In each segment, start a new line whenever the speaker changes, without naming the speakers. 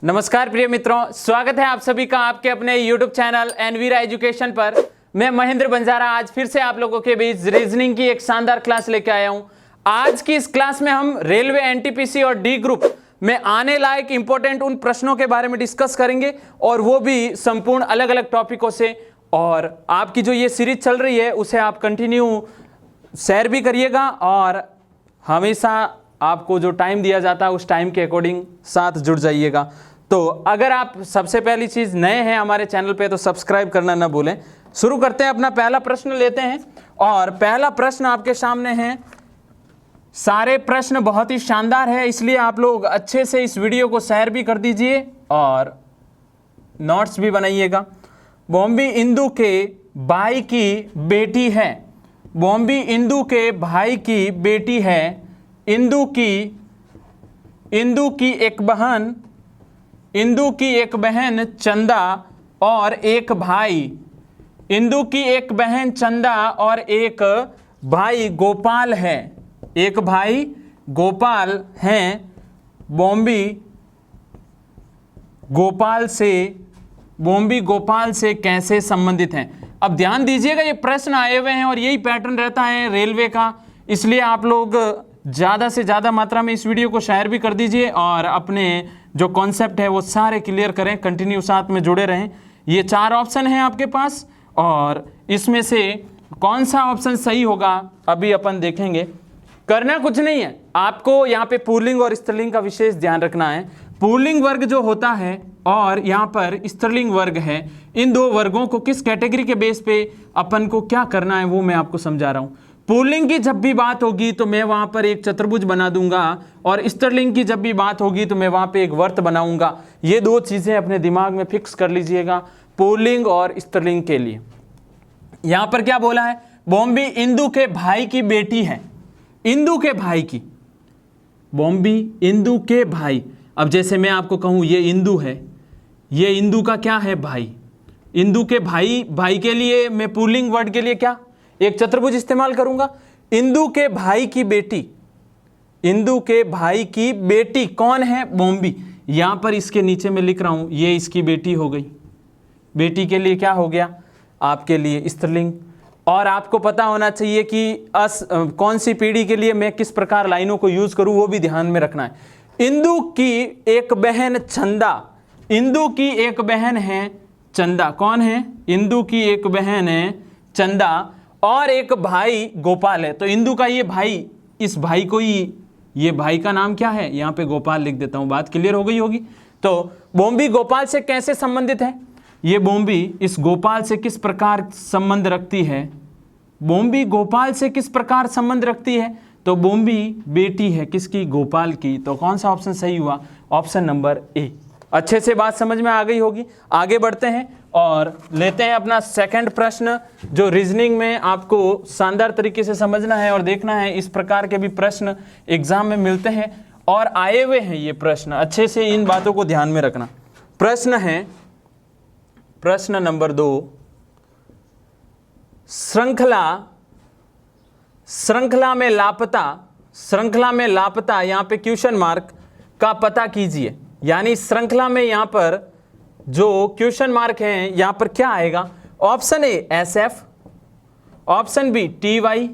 नमस्कार प्रिय मित्रों, स्वागत है आप सभी का आपके अपने YouTube चैनल एनवीरा एजुकेशन पर। मैं महेंद्र बंजारा आज फिर से आप लोगों के बीच रीजनिंग की एक शानदार क्लास लेके आया हूं। आज की इस क्लास में हम रेलवे, एनटीपीसी और डी ग्रुप में आने लायक इंपॉर्टेंट उन प्रश्नों के बारे में डिस्कस करेंगे और वो भी संपूर्ण अलग अलग टॉपिकों से। और आपकी जो ये सीरीज चल रही है उसे आप कंटिन्यू शेयर भी करिएगा और हमेशा आपको जो टाइम दिया जाता है उस टाइम के अकॉर्डिंग साथ जुड़ जाइएगा। तो अगर आप सबसे पहली चीज़ नए हैं हमारे चैनल पे तो सब्सक्राइब करना ना भूलें। शुरू करते हैं, अपना पहला प्रश्न लेते हैं और पहला प्रश्न आपके सामने है। सारे प्रश्न बहुत ही शानदार है, इसलिए आप लोग अच्छे से इस वीडियो को शेयर भी कर दीजिए और नोट्स भी बनाइएगा। बॉम्बे इंदू के भाई की बेटी है। बॉम्बे इंदू के भाई की बेटी है। इंदू की एक बहन चंदा और एक भाई। इंदू की एक बहन चंदा और एक भाई गोपाल है। एक भाई गोपाल हैं। बॉम्बे गोपाल से कैसे संबंधित हैं? अब ध्यान दीजिएगा, ये प्रश्न आए हुए हैं और यही पैटर्न रहता है रेलवे का, इसलिए आप लोग ज़्यादा से ज़्यादा मात्रा में इस वीडियो को शेयर भी कर दीजिए और अपने जो कॉन्सेप्ट है वो सारे क्लियर करें। कंटिन्यू साथ में जुड़े रहें। ये 4 ऑप्शन हैं आपके पास और इसमें से कौन सा ऑप्शन सही होगा अभी अपन देखेंगे। करना कुछ नहीं है, आपको यहाँ पे पुल्लिंग और स्त्रीलिंग का विशेष ध्यान रखना है। पुल्लिंग वर्ग जो होता है और यहाँ पर स्त्रीलिंग वर्ग है, इन दो वर्गों को किस कैटेगरी के बेस पे अपन को क्या करना है वो मैं आपको समझा रहा हूँ। पुल्लिंग की जब भी बात होगी तो मैं वहाँ पर एक चतुर्भुज बना दूंगा और स्त्रीलिंग की जब भी बात होगी तो मैं वहाँ पे एक वर्त बनाऊंगा। ये 2 चीज़ें अपने दिमाग में फिक्स कर लीजिएगा पुल्लिंग और स्त्रीलिंग के लिए। यहाँ पर क्या बोला है? बॉम्बे इंदू के भाई की बेटी है। इंदू के भाई की, बॉम्बे इंदू के भाई। अब जैसे मैं आपको कहूँ ये इंदू है, ये इंदू का क्या है? भाई। इंदू के भाई के लिए मैं पुल्लिंग वर्ड के लिए क्या एक चतुर्भुज इस्तेमाल करूंगा। इंदू के भाई की बेटी। इंदू के भाई की बेटी कौन है? बॉम्बे। यहां पर इसके नीचे मैं लिख रहा हूं ये इसकी बेटी हो गई। बेटी के लिए क्या हो गया? आपके लिए स्त्रीलिंग। और आपको पता होना चाहिए कि कौन सी पीढ़ी के लिए मैं किस प्रकार लाइनों को यूज करूं वो भी ध्यान में रखना है। इंदू की एक बहन चंदा। इंदू की एक बहन है चंदा। कौन है? इंदू की एक बहन है चंदा और एक भाई गोपाल है। तो इंदू का ये भाई, इस भाई को ही, ये भाई का नाम क्या है? यहाँ पे गोपाल लिख देता हूँ। बात क्लियर हो गई होगी। तो बॉम्बे गोपाल से कैसे संबंधित है? ये बॉम्बे इस गोपाल से किस प्रकार संबंध रखती है? बॉम्बे गोपाल से किस प्रकार संबंध रखती है? तो बॉम्बे बेटी है किसकी? गोपाल की। तो कौन सा ऑप्शन सही हुआ? ऑप्शन नंबर ए। अच्छे से बात समझ में आ गई होगी। आगे बढ़ते हैं और लेते हैं अपना सेकंड प्रश्न, जो रीजनिंग में आपको शानदार तरीके से समझना है और देखना है। इस प्रकार के भी प्रश्न एग्जाम में मिलते हैं और आए हुए हैं ये प्रश्न, अच्छे से इन बातों को ध्यान में रखना। प्रश्न है प्रश्न नंबर 2। श्रृंखला में लापता यहाँ पे क्वेश्चन मार्क का पता कीजिए। यानी श्रृंखला में यहाँ पर जो क्वेश्चन मार्क हैं यहाँ पर क्या आएगा? Option A SF, option B TY,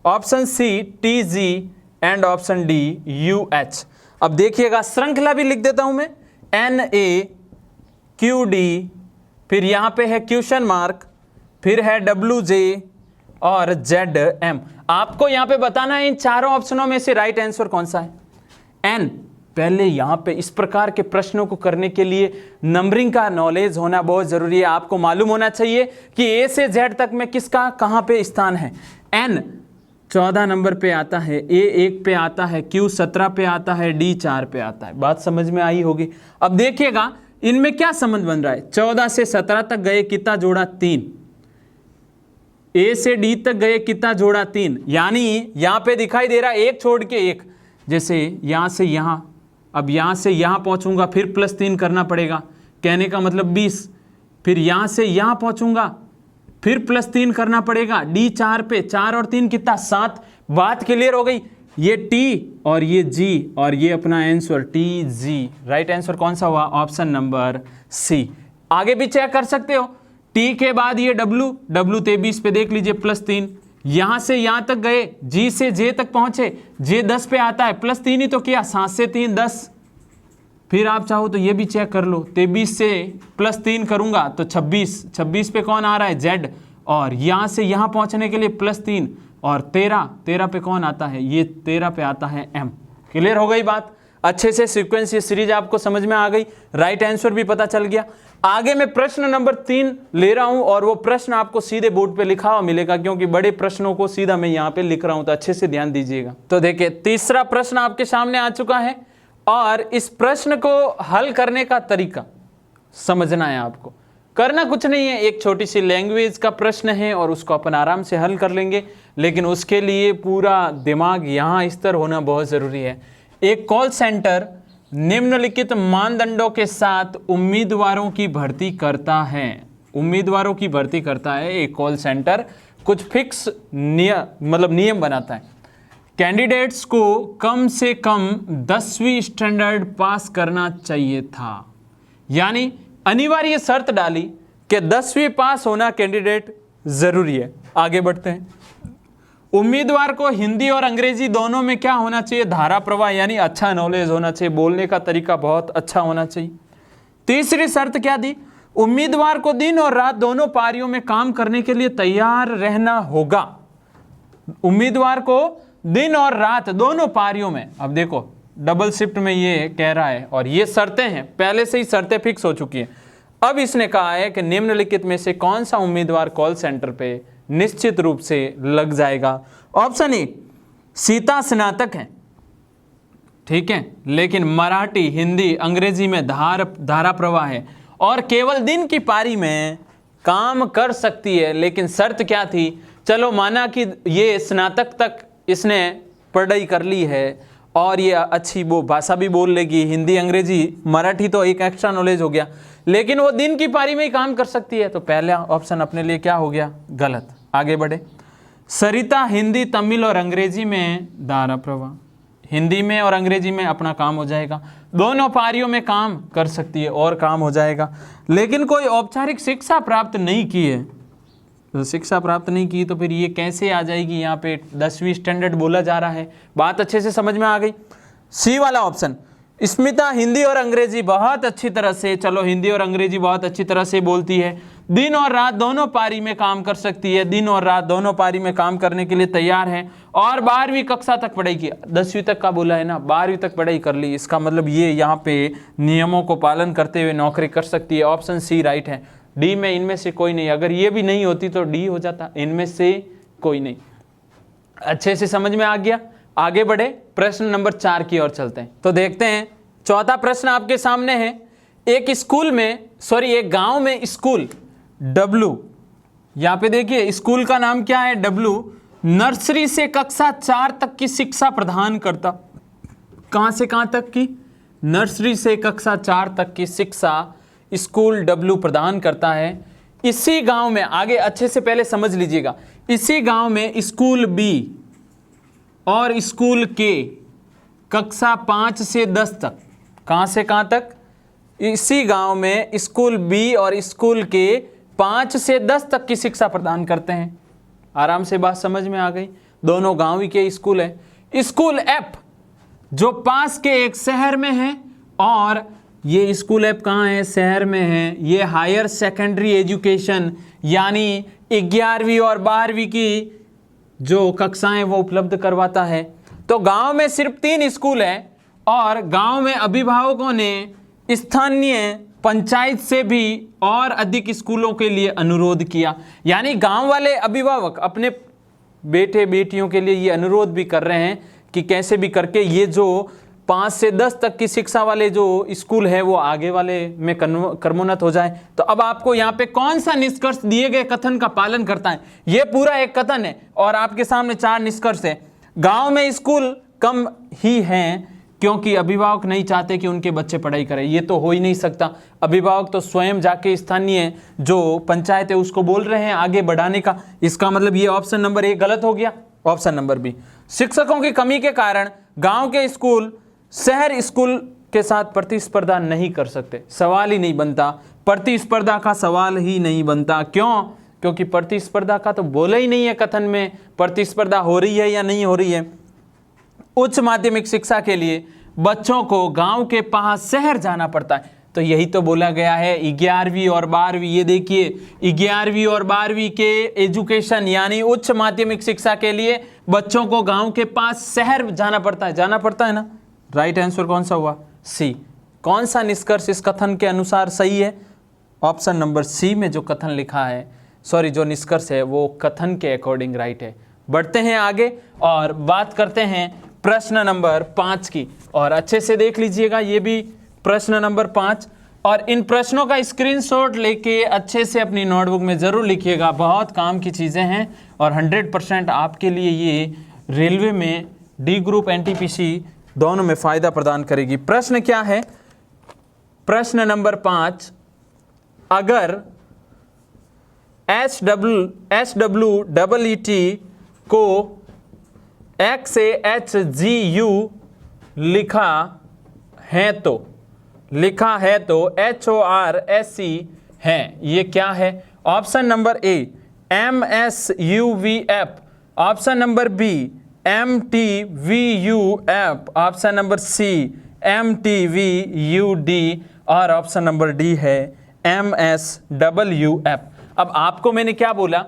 option C TG and option D UH। अब देखिएगा, श्रृंखला भी लिख देता हूं मैं, NAQD, फिर यहाँ पे है क्वेश्चन मार्क, फिर है WJ और ZM। आपको यहाँ पे बताना है इन चारों ऑप्शनों में से राइट आंसर कौन सा है। N पहले यहाँ पे इस प्रकार के प्रश्नों को करने के लिए नंबरिंग का नॉलेज होना बहुत जरूरी है। आपको मालूम होना चाहिए कि A से Z तक में किसका कहाँ पे स्थान है। N 14 नंबर पे आता है, A 1 पे आता है, Q 17 पे आता है, D 4 पे आता है। बात समझ में आई होगी। अब देखिएगा इनमें क्या संबंध बन रहा है। 14 से 17 तक गए कितना जोड़ा? 3। A से D तक गए कितना जोड़ा? 3। यानी यहाँ पे दिखाई दे रहा है एक छोड़ के एक। जैसे यहाँ से यहाँ, अब यहाँ से यहाँ पहुँचूंगा फिर +3 करना पड़ेगा, कहने का मतलब 20। फिर यहाँ से यहाँ पहुँचूंगा फिर +3 करना पड़ेगा। D 4 पे, 4 और 3 कितना? 7। बात क्लियर हो गई। ये टी और ये जी और ये अपना answer T G. Right answer कौन सा हुआ? Option number C. आगे भी चेक कर सकते हो, टी के बाद ये डब्लू, डब्लू 23 पे देख लीजिए +3, यहां से यहां तक गए, जी से जे तक पहुंचे, जे 10 पे आता है, +3 ही तो किया, 7 से 3 10। फिर आप चाहो तो ये भी चेक कर लो, 23 से +3 करूंगा तो 26, 26 पे कौन आ रहा है? जेड, और यहां से यहां पहुंचने के लिए +3, और 13, 13 पे कौन आता है? ये 13 पे आता है एम। क्लियर हो गई बात? अच्छे से सीक्वेंस ये सीरीज आपको समझ में आ गई, राइट आंसर भी पता चल गया। आगे मैं प्रश्न नंबर 3 ले रहा हूं और वो प्रश्न आपको सीधे बोर्ड पे लिखा हुआ मिलेगा, क्योंकि बड़े प्रश्नों को सीधा मैं यहां पे लिख रहा हूं, तो अच्छे से ध्यान दीजिएगा। तो देखिए तीसरा प्रश्न आपके सामने आ चुका है और इस प्रश्न को हल करने का तरीका समझना है आपको। करना कुछ नहीं है, एक छोटी सी लैंग्वेज का प्रश्न है और उसको अपन आराम से हल कर लेंगे, लेकिन उसके लिए पूरा दिमाग यहाँ स्तर होना बहुत ज़रूरी है। एक कॉल सेंटर निम्नलिखित मानदंडों के साथ उम्मीदवारों की भर्ती करता है। उम्मीदवारों की भर्ती करता है एक कॉल सेंटर, कुछ फिक्स नियम बनाता है। कैंडिडेट्स को कम से कम 10वीं स्टैंडर्ड पास करना चाहिए था, यानी अनिवार्य शर्त डाली कि 10वीं पास होना कैंडिडेट जरूरी है। आगे बढ़ते हैं। उम्मीदवार को हिंदी और अंग्रेजी दोनों में क्या होना चाहिए? धारा प्रवाह, यानी अच्छा नॉलेज होना चाहिए, बोलने का तरीका बहुत अच्छा होना चाहिए। तीसरी शर्त क्या दी? उम्मीदवार को दिन और रात दोनों पारियों में काम करने के लिए तैयार रहना होगा। उम्मीदवार को दिन और रात दोनों पारियों में, अब देखो डबल शिफ्ट में ये कह रहा है, और ये शर्तें हैं, पहले से ही शर्तें फिक्स हो चुकी हैं। अब इसने कहा है कि निम्नलिखित में से कौन सा उम्मीदवार कॉल सेंटर पे निश्चित रूप से लग जाएगा? ऑप्शन ए, सीता स्नातक है, ठीक है, लेकिन मराठी, हिंदी, अंग्रेजी में धारा प्रवाह है और केवल दिन की पारी में काम कर सकती है। लेकिन शर्त क्या थी? चलो माना कि ये स्नातक तक इसने पढ़ाई कर ली है और ये अच्छी वो भाषा भी बोल लेगी, हिंदी, अंग्रेजी, मराठी तो एक एक्स्ट्रा नॉलेज हो गया, लेकिन वो दिन की पारी में ही काम कर सकती है। तो पहला ऑप्शन अपने लिए क्या हो गया? गलत। आगे बढ़े। सरिता हिंदी, तमिल और अंग्रेजी में धारा प्रवाह, हिंदी में और अंग्रेजी में अपना काम हो जाएगा, दोनों पारियों में काम कर सकती है और काम हो जाएगा, लेकिन कोई औपचारिक शिक्षा प्राप्त नहीं की है। तो शिक्षा प्राप्त नहीं की तो फिर ये कैसे आ जाएगी? यहाँ पे 10वीं स्टैंडर्ड बोला जा रहा है, बात अच्छे से समझ में आ गई। सी वाला ऑप्शन, स्मिता हिंदी और अंग्रेजी बहुत अच्छी तरह से, चलो हिंदी और अंग्रेजी बहुत अच्छी तरह से बोलती है, दिन और रात दोनों पारी में काम कर सकती है, दिन और रात दोनों पारी में काम करने के लिए तैयार है, और 12वीं कक्षा तक पढ़ाई की, 10वीं तक का बोला है ना, 12वीं तक पढ़ाई कर ली, इसका मतलब ये यहाँ पे नियमों को पालन करते हुए नौकरी कर सकती है। ऑप्शन सी राइट है। डी में इनमें से कोई नहीं, अगर ये भी नहीं होती तो डी हो जाता, इनमें से कोई नहीं। अच्छे से समझ में आ गया। आगे बढ़े, प्रश्न नंबर 4 की ओर चलते हैं। तो देखते हैं, चौथा प्रश्न आपके सामने है। एक गांव में स्कूल डब्लू, यहाँ पे देखिए स्कूल का नाम क्या है? डब्लू, नर्सरी से कक्षा 4 तक की शिक्षा प्रदान करता। कहां से कहां तक की? नर्सरी से कक्षा 4 तक की शिक्षा स्कूल डब्लू प्रदान करता है। इसी गांव में, आगे अच्छे से पहले समझ लीजिएगा, इसी गांव में स्कूल बी और स्कूल के कक्षा 5 से 10 तक, कहां से कहां तक? इसी गांव में स्कूल बी और स्कूल के 5 से 10 तक की शिक्षा प्रदान करते हैं। आराम से बात समझ में आ गई। दोनों गांव ही के स्कूल है। स्कूल एफ जो पास के एक शहर में है, और ये स्कूल एफ कहाँ है? शहर में है। ये हायर सेकेंडरी एजुकेशन यानी 11वीं और 12वीं की जो कक्षाएं वो उपलब्ध करवाता है। तो गांव में सिर्फ 3 स्कूल है और गांव में अभिभावकों ने स्थानीय पंचायत से भी और अधिक स्कूलों के लिए अनुरोध किया। यानी गांव वाले अभिभावक अपने बेटे बेटियों के लिए ये अनुरोध भी कर रहे हैं कि कैसे भी करके ये जो 5 से 10 तक की शिक्षा वाले जो स्कूल है वो आगे वाले में क्रमोन्नत हो जाए। तो अब आपको यहाँ पे कौन सा निष्कर्ष दिए गए कथन का पालन करता है? ये पूरा एक कथन है और आपके सामने 4 निष्कर्ष है। गांव में स्कूल कम ही हैं क्योंकि अभिभावक नहीं चाहते कि उनके बच्चे पढ़ाई करें। ये तो हो ही नहीं सकता। अभिभावक तो स्वयं जाके स्थानीय जो पंचायत है उसको बोल रहे हैं आगे बढ़ाने का। इसका मतलब ये ऑप्शन नंबर 1 गलत हो गया। Option number B. शिक्षकों की कमी के कारण गांव के स्कूल शहर स्कूल के साथ प्रतिस्पर्धा नहीं कर सकते। सवाल ही नहीं बनता, प्रतिस्पर्धा का सवाल ही नहीं बनता। क्यों? क्योंकि प्रतिस्पर्धा का तो बोला ही नहीं है कथन में, प्रतिस्पर्धा हो रही है या नहीं हो रही है। उच्च माध्यमिक शिक्षा के लिए बच्चों को गांव के पास शहर जाना पड़ता है, तो यही तो बोला गया है 11वीं और 12वीं। ये देखिए 11वीं और 12वीं के एजुकेशन यानी उच्च माध्यमिक शिक्षा के लिए बच्चों को गांव के पास शहर जाना पड़ता है ना। राइट आंसर कौन सा हुआ? सी। कौन सा निष्कर्ष इस कथन के अनुसार सही है? ऑप्शन नंबर सी में जो कथन लिखा है, सॉरी जो निष्कर्ष है वो कथन के अकॉर्डिंग राइट है। बढ़ते हैं आगे और बात करते हैं प्रश्न नंबर 5 की, और अच्छे से देख लीजिएगा ये भी प्रश्न नंबर 5, और इन प्रश्नों का स्क्रीनशॉट लेके अच्छे से अपनी नोटबुक में ज़रूर लिखिएगा। बहुत काम की चीज़ें हैं और 100% आपके लिए ये रेलवे में डी ग्रुप एनटीपीसी दोनों में फ़ायदा प्रदान करेगी। प्रश्न क्या है? प्रश्न नंबर 5, अगर SWEET को XAHGU लिखा है तो HORSE है, ये क्या है? Option number A MSUVF, option number B MTVUF, option number C MTVUD और ऑप्शन नंबर डी है MSWF। अब आपको मैंने क्या बोला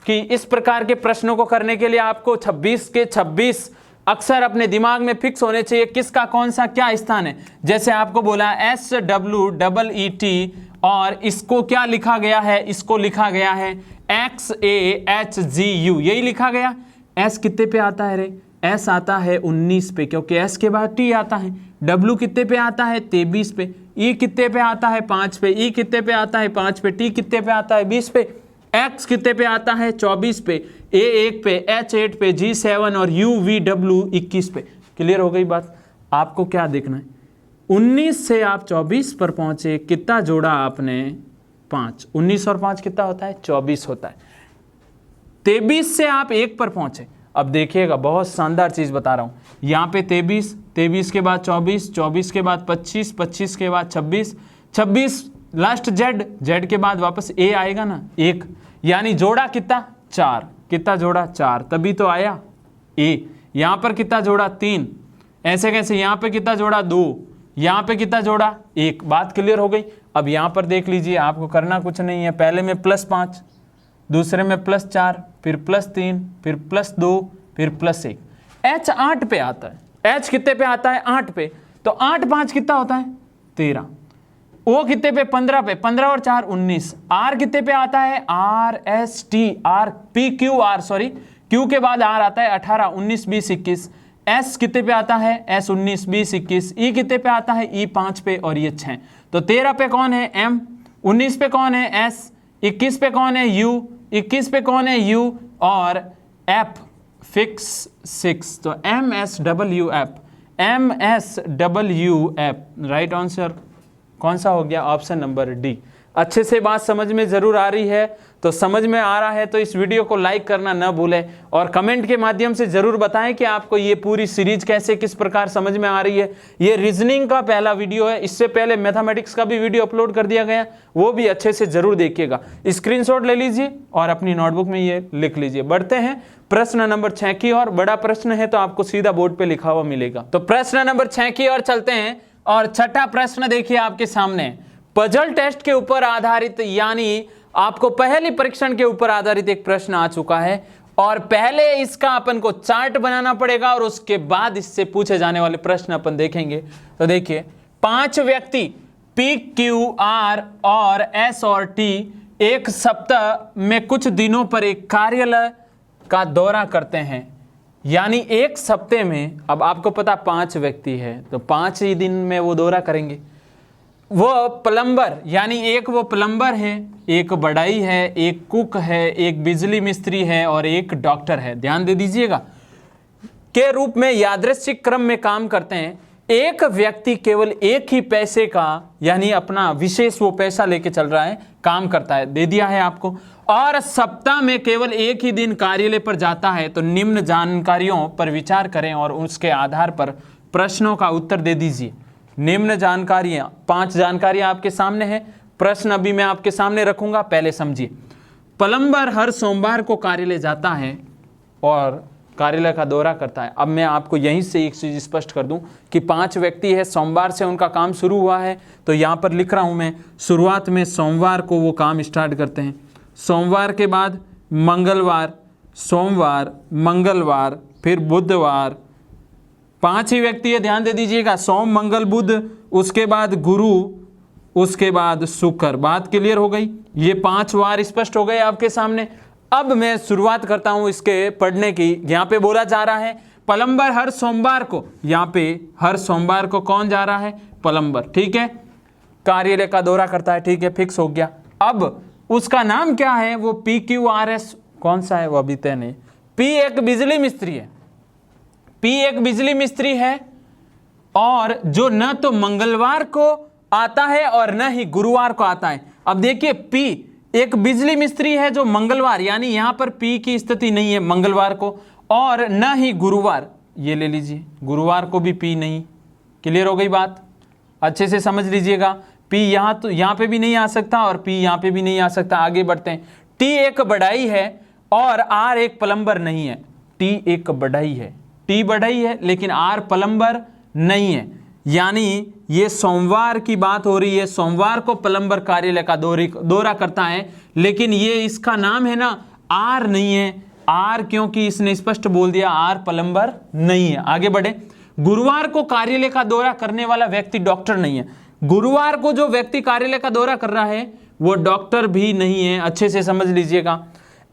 कि इस प्रकार के प्रश्नों को करने के लिए आपको 26 के 26 अक्सर अपने दिमाग में फिक्स होने चाहिए, किसका कौन सा क्या स्थान है। जैसे आपको बोला SWEET और इसको क्या लिखा गया है? इसको लिखा गया है XAHGU, यही लिखा गया। S कितने पे आता है रे? S आता है 19 पे, क्योंकि S के बाद T आता है। W कितने पे आता है? 23 पे। E कितने पे आता है? 5 पे। E कितने पे आता है? 5 पे। T कितने पे आता है? 20 पे। X कितने पे आता है? 24 पे। A 1 पे, H 8 पे, G 7 और UVW 21 पे। क्लियर हो गई बात? आपको क्या देखना है? 19 से आप 24 पर पहुंचे, कितना जोड़ा आपने? 5। 19 और 5 कितना होता है? 24 होता है। 23 से आप 1 पर पहुंचे। अब देखिएगा बहुत शानदार चीज बता रहा हूं। यहाँ पे 23, 23 के बाद 24, 24 के बाद 25, 25 के बाद 26, 26 लास्ट Z के बाद वापस A आएगा ना 1, यानी जोड़ा कितना? 4। कितना जोड़ा? 4, तभी तो आया A। यहाँ पर कितना जोड़ा? 3। ऐसे कैसे? यहाँ पे कितना जोड़ा? 2। यहाँ पे कितना जोड़ा? 1। बात क्लियर हो गई? अब यहाँ पर देख लीजिए, आपको करना कुछ नहीं है। पहले में +5, दूसरे में +4, फिर +3, फिर +2, फिर +1। H 8 पे आता है। H कितने पे आता है? 8 पे। तो 8 5 कितना होता है? 13। O कितने पे? 15 पे। 15 और 4 19। R कितने पे आता है? Q के बाद R आता है 18, 19, 20, 21। S कितने पे आता है? S 19, 20, 21। E कितने पे आता है? E 5 पे और ये 6। तो 13 पे कौन है? M। 19 पे कौन है? S। 21 पे कौन है? U। 21 पे कौन है? U और F फिक्स 6। तो MSWF, राइट आंसर कौन सा हो गया? Option number D. अच्छे से बात समझ में जरूर आ रही है? तो समझ में आ रहा है तो इस वीडियो को लाइक करना न भूलें और कमेंट के माध्यम से जरूर बताएं कि आपको ये पूरी सीरीज कैसे किस प्रकार समझ में आ रही है। ये रीजनिंग का पहला वीडियो है, इससे पहले मैथमेटिक्स का भी वीडियो अपलोड कर दिया गया, वो भी अच्छे से जरूर देखिएगा। स्क्रीनशॉट ले लीजिए और अपनी नोटबुक में ये लिख लीजिए। बढ़ते हैं प्रश्न नंबर 6 की और। बड़ा प्रश्न है तो आपको सीधा बोर्ड पे लिखा हुआ मिलेगा। तो प्रश्न नंबर 6 की ओर चलते हैं और छठा प्रश्न देखिए आपके सामने। पजल टेस्ट के ऊपर आधारित, यानी आपको पहले परीक्षण के ऊपर आधारित एक प्रश्न आ चुका है और पहले इसका अपन को चार्ट बनाना पड़ेगा और उसके बाद इससे पूछे जाने वाले प्रश्न अपन देखेंगे। तो देखिए 5 व्यक्ति P, Q, R और S और T एक सप्ताह में कुछ दिनों पर एक कार्यालय का दौरा करते हैं, यानी एक सप्ते में। अब आपको पता 5 व्यक्ति है तो 5 ही दिन में वो दौरा करेंगे। वो प्लम्बर, यानी एक वो प्लम्बर है, एक बढ़ई है, एक कुक है, एक बिजली मिस्त्री है और एक डॉक्टर है, ध्यान दे दीजिएगा, के रूप में यादृच्छिक क्रम में काम करते हैं। एक व्यक्ति केवल एक ही पैसे का, यानी अपना विशेष वो पैसा लेके चल रहा है, काम करता है, दे दिया है आपको। और सप्ताह में केवल एक ही दिन कार्यालय पर जाता है तो निम्न जानकारियों पर विचार करें और उसके आधार पर प्रश्नों का उत्तर दे दीजिए। निम्न जानकारियां, 5 जानकारियां आपके सामने हैं। प्रश्न अभी मैं आपके सामने रखूंगा, पहले समझिए। प्लम्बर हर सोमवार को कार्यालय जाता है और कार्यालय का दौरा करता है। अब मैं आपको यहीं से एक चीज स्पष्ट कर दूं कि 5 व्यक्ति है, सोमवार से उनका काम शुरू हुआ है, तो यहां पर लिख रहा हूं मैं, शुरुआत में सोमवार को वो काम स्टार्ट करते हैं। सोमवार के बाद मंगलवार, सोमवार, मंगलवार, फिर बुधवार, 5 ही व्यक्ति है, ध्यान दे दीजिएगा, सोम मंगल बुध, उसके बाद गुरु, उसके बाद शुक्र। बात क्लियर हो गई? ये 5 वार स्पष्ट हो गए आपके सामने। अब मैं शुरुआत करता हूं इसके पढ़ने की। यहां पे बोला जा रहा है प्लम्बर हर सोमवार को, यहां पे हर सोमवार को कौन जा रहा है? प्लम्बर, ठीक है, कार्यालय का दौरा करता है, ठीक है, फिक्स हो गया। अब उसका नाम क्या है? वो PQRS कौन सा है वो अभी तय नहीं। P एक बिजली मिस्त्री है, P एक बिजली मिस्त्री है, और जो न तो मंगलवार को आता है और न ही गुरुवार को आता है। अब देखिए P एक बिजली मिस्त्री है जो मंगलवार, यानी यहां पर P की स्थिति नहीं है मंगलवार को, और न ही गुरुवार, ये ले लीजिए, गुरुवार को भी P नहीं। क्लियर हो गई बात? अच्छे से समझ लीजिएगा। P यहां पे भी नहीं आ सकता और P यहां पे भी नहीं आ सकता। आगे बढ़ते हैं। T एक बढ़ाई है और R एक प्लम्बर नहीं है। T एक बढ़ाई है, T बढ़ाई है, लेकिन R प्लम्बर नहीं है। यानी ये सोमवार की बात हो रही है, सोमवार को प्लम्बर कार्यालय का दौरा करता है, लेकिन ये इसका नाम है ना, R नहीं है। R क्योंकि इसने स्पष्ट बोल दिया R प्लम्बर नहीं है। आगे बढ़े। गुरुवार को कार्यालय का दौरा करने वाला व्यक्ति डॉक्टर नहीं है। गुरुवार को जो व्यक्ति कार्यालय का दौरा कर रहा है वो डॉक्टर भी नहीं है, अच्छे से समझ लीजिएगा।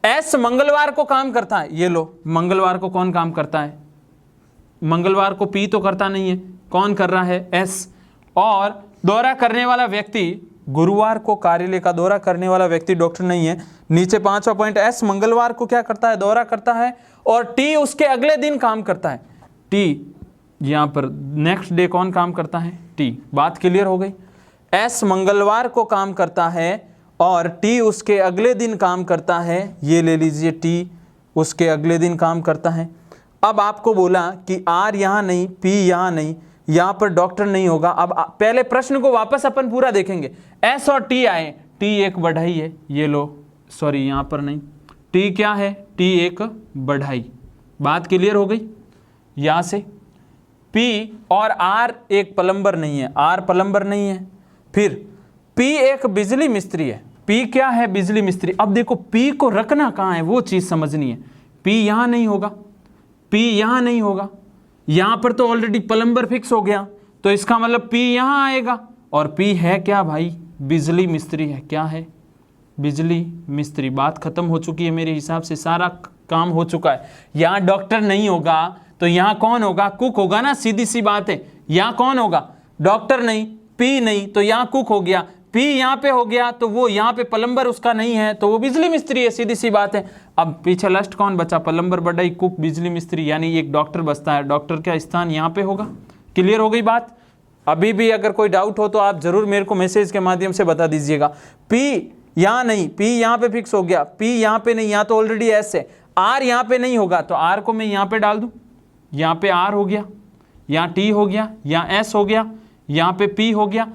S मंगलवार को काम करता है, ये लो, मंगलवार को कौन काम करता है? मंगलवार को P तो करता नहीं है, कौन कर रहा है? S। और दौरा करने वाला व्यक्ति, गुरुवार को कार्यालय का दौरा करने वाला व्यक्ति डॉक्टर नहीं है। नीचे 5वां पॉइंट, S मंगलवार को क्या करता है? दौरा करता है, और T उसके अगले दिन काम करता है। T यहां पर नेक्स्ट डे कौन काम करता है? T। बात क्लियर हो गई? S मंगलवार को काम करता है और T उसके अगले दिन काम करता है। ये ले लीजिए, T उसके अगले दिन काम करता है। अब आपको बोला कि R यहां नहीं, P यहां नहीं, यहां पर डॉक्टर नहीं होगा। अब पहले प्रश्न को वापस अपन पूरा देखेंगे। S और T आए, T एक बढ़ाई है, ये लो, सॉरी यहां पर नहीं, T क्या है? T एक बढ़ाई। बात क्लियर हो गई? यहां से P और R एक प्लम्बर नहीं है, R प्लम्बर नहीं है। फिर P एक बिजली मिस्त्री है, P क्या है? बिजली मिस्त्री। अब देखो P को रखना कहाँ है वो चीज समझनी है। P यहां नहीं होगा, P यहां नहीं होगा, यहां पर तो ऑलरेडी प्लम्बर फिक्स हो गया, तो इसका मतलब P यहां आएगा। और P है क्या भाई? बिजली मिस्त्री है। क्या है? बिजली मिस्त्री। बात खत्म हो चुकी है मेरे हिसाब से, सारा काम हो चुका है। यहां डॉक्टर नहीं होगा तो यहां कौन होगा? कुक होगा ना, सीधी सी बात है। यहां कौन होगा? डॉक्टर नहीं, P नहीं, तो यहां कुक हो गया। P यहां पे हो गया तो वो यहां पे प्लम्बर उसका नहीं है, तो वो बिजली मिस्त्री है, सीधी सी बात है। अब पीछे लास्ट कौन बचा? प्लम्बर बढ़ाई, कुक, बिजली मिस्त्री, यानी एक डॉक्टर बचता है। डॉक्टर का स्थान यहां पे होगा। क्लियर हो गई बात? अभी भी अगर कोई डाउट हो तो आप जरूर मेरे को मैसेज के माध्यम से बता दीजिएगा। P यहां नहीं, P यहां पे फिक्स हो गया, P यहां पे नहीं, यहां तो ऑलरेडी S है। R यहां पे नहीं होगा तो R को मैं यहां पे डाल दूं, यहां पे R हो गया, यहां T हो गया, यहां S हो गया, यहां पे P हो गया।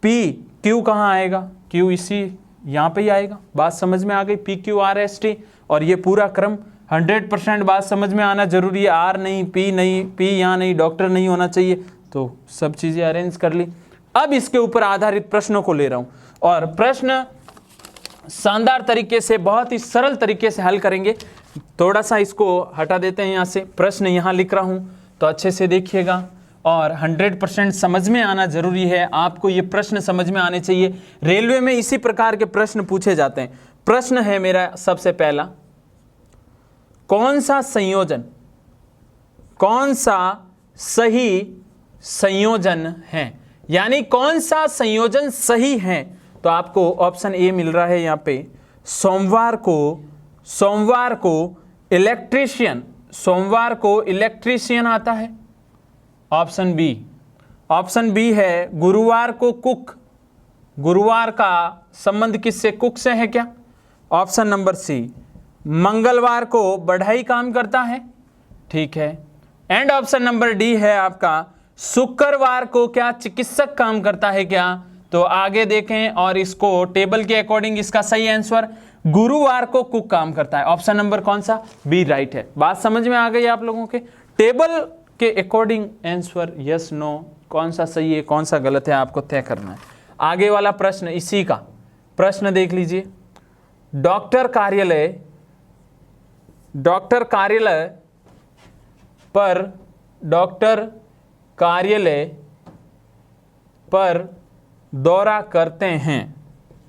P Q कहां आएगा? Q इसी यहां पे ही आएगा। बात समझ में आ गई? PQRST। और ये पूरा क्रम 100% बात समझ में आना जरूरी है। R नहीं, P नहीं, P यहां नहीं, डॉक्टर नहीं होना चाहिए, तो सब चीजें अरेंज कर ली। अब इसके ऊपर आधारित प्रश्नों को ले रहा हूं, और प्रश्न शानदार तरीके से, बहुत ही सरल तरीके से हल करेंगे। थोड़ा सा इसको हटा देते हैं यहाँ से। प्रश्न यहाँ लिख रहा हूँ तो अच्छे से देखिएगा, और 100% समझ में आना जरूरी है। आपको ये प्रश्न समझ में आने चाहिए। रेलवे में इसी प्रकार के प्रश्न पूछे जाते हैं। प्रश्न है मेरा सबसे पहला, कौन सा संयोजन, कौन सा सही संयोजन है, यानी कौन सा संयोजन सही है? तो आपको ऑप्शन ए मिल रहा है यहाँ पे। सोमवार को इलेक्ट्रीशियन, सोमवार को इलेक्ट्रीशियन आता है। ऑप्शन बी है गुरुवार को कुक। गुरुवार का संबंध किससे? कुक से है क्या? ऑप्शन नंबर सी, मंगलवार को बढ़ई काम करता है, ठीक है। एंड ऑप्शन नंबर डी है आपका, शुक्रवार को क्या चिकित्सक काम करता है क्या? तो आगे देखें और इसको टेबल के अकॉर्डिंग इसका सही आंसर गुरुवार को कुक काम करता है। ऑप्शन नंबर कौन सा? बी राइट है। बात समझ में आ गई आप लोगों के? टेबल के अकॉर्डिंग आंसर यस नो, कौन सा सही है कौन सा गलत है आपको तय करना है। आगे वाला प्रश्न इसी का प्रश्न देख लीजिए। डॉक्टर कार्यालय पर दौरा करते हैं।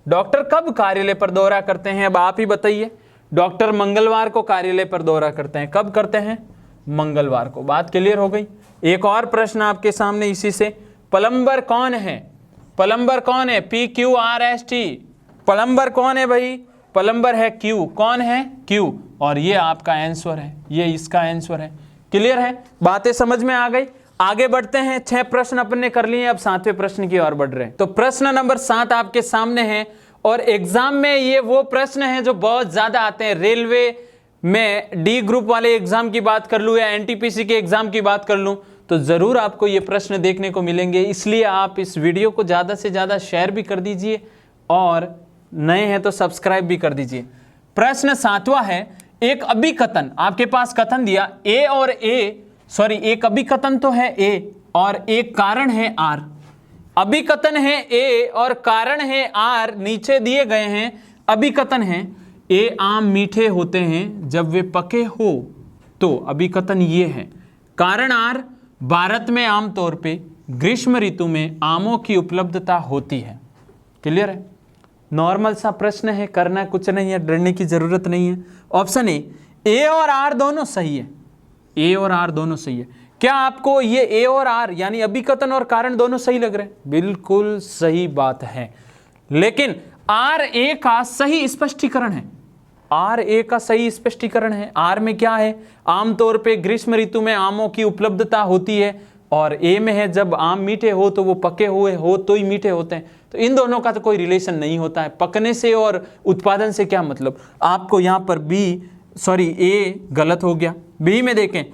डॉक्टर कब कार्यालय पर दौरा करते हैं? अब आप ही बताइए। डॉक्टर मंगलवार को कार्यालय पर दौरा करते हैं। कब करते हैं? मंगलवार को। बात क्लियर हो गई। एक और प्रश्न आपके सामने इसी से, प्लम्बर कौन है? प्लम्बर कौन है? PQRST। प्लम्बर कौन है भाई? प्लम्बर है क्यू। कौन है? क्यू। और ये आपका आंसर है, ये इसका आंसर है। क्लियर है? बातें समझ में आ गई। आगे बढ़ते हैं। 6 प्रश्न अपन ने कर लिए, अब 7वें प्रश्न की ओर बढ़ रहे हैं। तो प्रश्न नंबर 7 आपके सामने है और एग्जाम में ये वो प्रश्न है जो बहुत ज्यादा आते हैं। रेलवे में डी ग्रुप वाले एग्जाम की बात कर लूं या NTPC के एग्जाम की बात कर लूं तो जरूर आपको ये प्रश्न देखने को मिलेंगे। इसलिए आप इस वीडियो को ज्यादा से ज्यादा शेयर भी कर दीजिए और नए हैं तो सब्सक्राइब भी कर दीजिए। प्रश्न 7वां है, एक अभिकथन, आपके पास कथन दिया एक अभिकथन तो है A और एक कारण है R। अभिकथन है A और कारण है R, नीचे दिए गए हैं। अभिकथन है A आम मीठे होते हैं जब वे पके हो, तो अभिकथन ये है। कारण R, भारत में आमतौर पे ग्रीष्म ऋतु में आमों की उपलब्धता होती है। क्लियर है? नॉर्मल सा प्रश्न है, करना कुछ नहीं है, डरने की जरूरत नहीं है। ऑप्शन ए और R दोनों सही है। A और R दोनों सही है। क्या आपको ये A और R यानी अभिकथन और कारण दोनों सही लग रहे हैं? बिल्कुल सही बात है, लेकिन RA का सही स्पष्टीकरण है। RA का सही स्पष्टीकरण है। R में क्या है? आमतौर पे ग्रीष्म ऋतु में आमों की उपलब्धता होती है, और A में है जब आम मीठे हो तो वो पके हुए हो तो ही मीठे होते हैं। तो इन दोनों का तो कोई रिलेशन नहीं होता है। पकने से और उत्पादन से क्या मतलब? आपको यहाँ पर A गलत हो गया। B में देखें,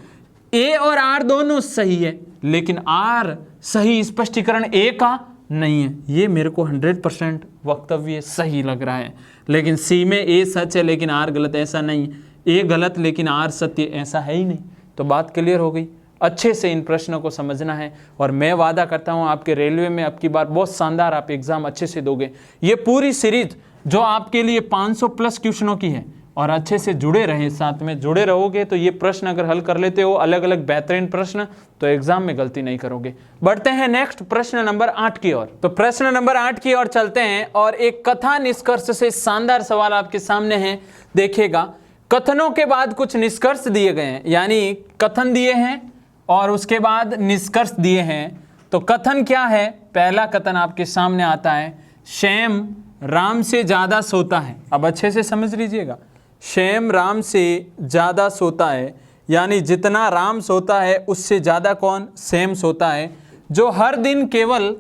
A और R दोनों सही है, लेकिन R सही स्पष्टीकरण A का नहीं है। ये मेरे को 100% वक्तव्य सही लग रहा है। लेकिन C में A सच है लेकिन R गलत, ऐसा नहीं। A गलत लेकिन R सत्य, ऐसा है ही नहीं। तो बात क्लियर हो गई। अच्छे से इन प्रश्नों को समझना है और मैं वादा करता हूं आपके रेलवे में अब की बार बहुत शानदार आप एग्जाम अच्छे से दोगे। ये पूरी सीरीज जो आपके लिए 500+ क्वेश्चनों की है, और अच्छे से जुड़े रहें, साथ में जुड़े रहोगे तो ये प्रश्न अगर हल कर लेते हो, अलग अलग बेहतरीन प्रश्न, तो एग्जाम में गलती नहीं करोगे। बढ़ते हैं नेक्स्ट प्रश्न नंबर 8 की ओर। तो प्रश्न नंबर 8 की ओर चलते हैं और एक कथा निष्कर्ष से शानदार सवाल आपके सामने है। देखिएगा, कथनों के बाद कुछ निष्कर्ष दिए गए हैं, यानी कथन दिए हैं और उसके बाद निष्कर्ष दिए हैं। तो कथन क्या है? पहला कथन आपके सामने आता है, श्याम राम से ज्यादा सोता है। अब अच्छे से समझ लीजिएगा, श्याम राम से ज्यादा सोता है, यानी जितना राम सोता है उससे ज्यादा कौन? श्याम सोता है, जो हर दिन केवल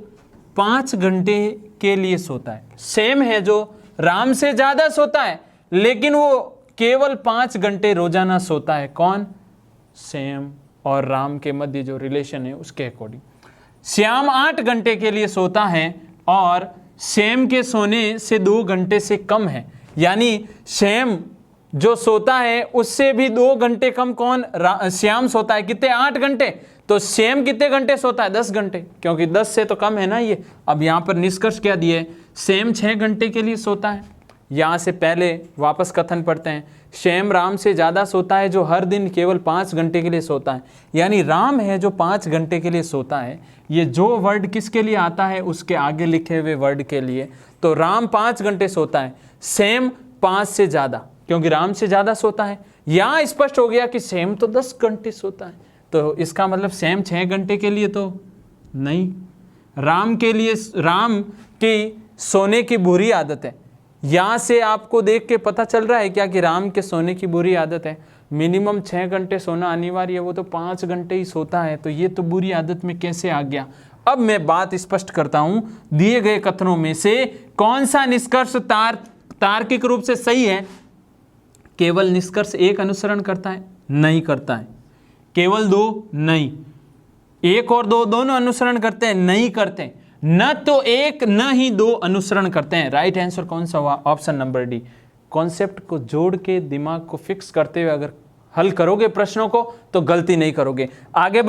5 घंटे के लिए सोता है। श्याम है जो राम से ज्यादा सोता है, लेकिन वो केवल 5 घंटे रोजाना सोता है। कौन? श्याम और राम के मध्य जो रिलेशन है उसके अकॉर्डिंग। श्याम 8 घंटे के लिए सोता है और श्याम के सोने से 2 घंटे से कम है, यानी श्याम जो सोता है उससे भी 2 घंटे कम कौन? श्याम सोता है। कितने? 8 घंटे। तो श्याम कितने घंटे सोता है? 10 घंटे, क्योंकि 10 से तो कम है ना ये। अब यहाँ पर निष्कर्ष क्या दिए? श्याम 6 घंटे के लिए सोता है। यहाँ से पहले वापस कथन पढ़ते हैं, श्याम राम से ज़्यादा सोता है जो हर दिन केवल 5 घंटे के लिए सोता है, यानी राम है जो 5 घंटे के लिए सोता है। ये जो वर्ड किसके लिए आता है उसके आगे लिखे हुए वर्ड के लिए। तो राम 5 घंटे सोता है, श्याम 5 से ज़्यादा, क्योंकि राम से ज़्यादा सोता है। यहाँ स्पष्ट हो गया कि श्याम तो 10 घंटे सोता है, तो इसका मतलब श्याम 6 घंटे के लिए तो नहीं। राम के लिए, राम की सोने की बुरी आदत है। यहाँ से आपको देख के पता चल रहा है क्या कि राम के सोने की बुरी आदत है। मिनिमम 6 घंटे सोना अनिवार्य है, वो तो 5 घंटे ही सोता है, तो ये तो बुरी आदत में कैसे आ गया। अब मैं बात स्पष्ट करता हूं, दिए गए कथनों में से कौन सा निष्कर्ष तार्किक रूप से सही है। केवल निष्कर्ष एक अनुसरण करता है? नहीं करता है। केवल दो? नहीं। एक और दो दोनों अनुसरण करते हैं? नहीं करते। न तो एक न ही दो अनुसरण करते हैं। राइट आंसर कौन सा हुआ? Option number D. कॉन्सेप्ट को जोड़ के दिमाग को फिक्स करते हुए अगर हल करोगे प्रश्नों को तो गलती नहीं करोगे। आगे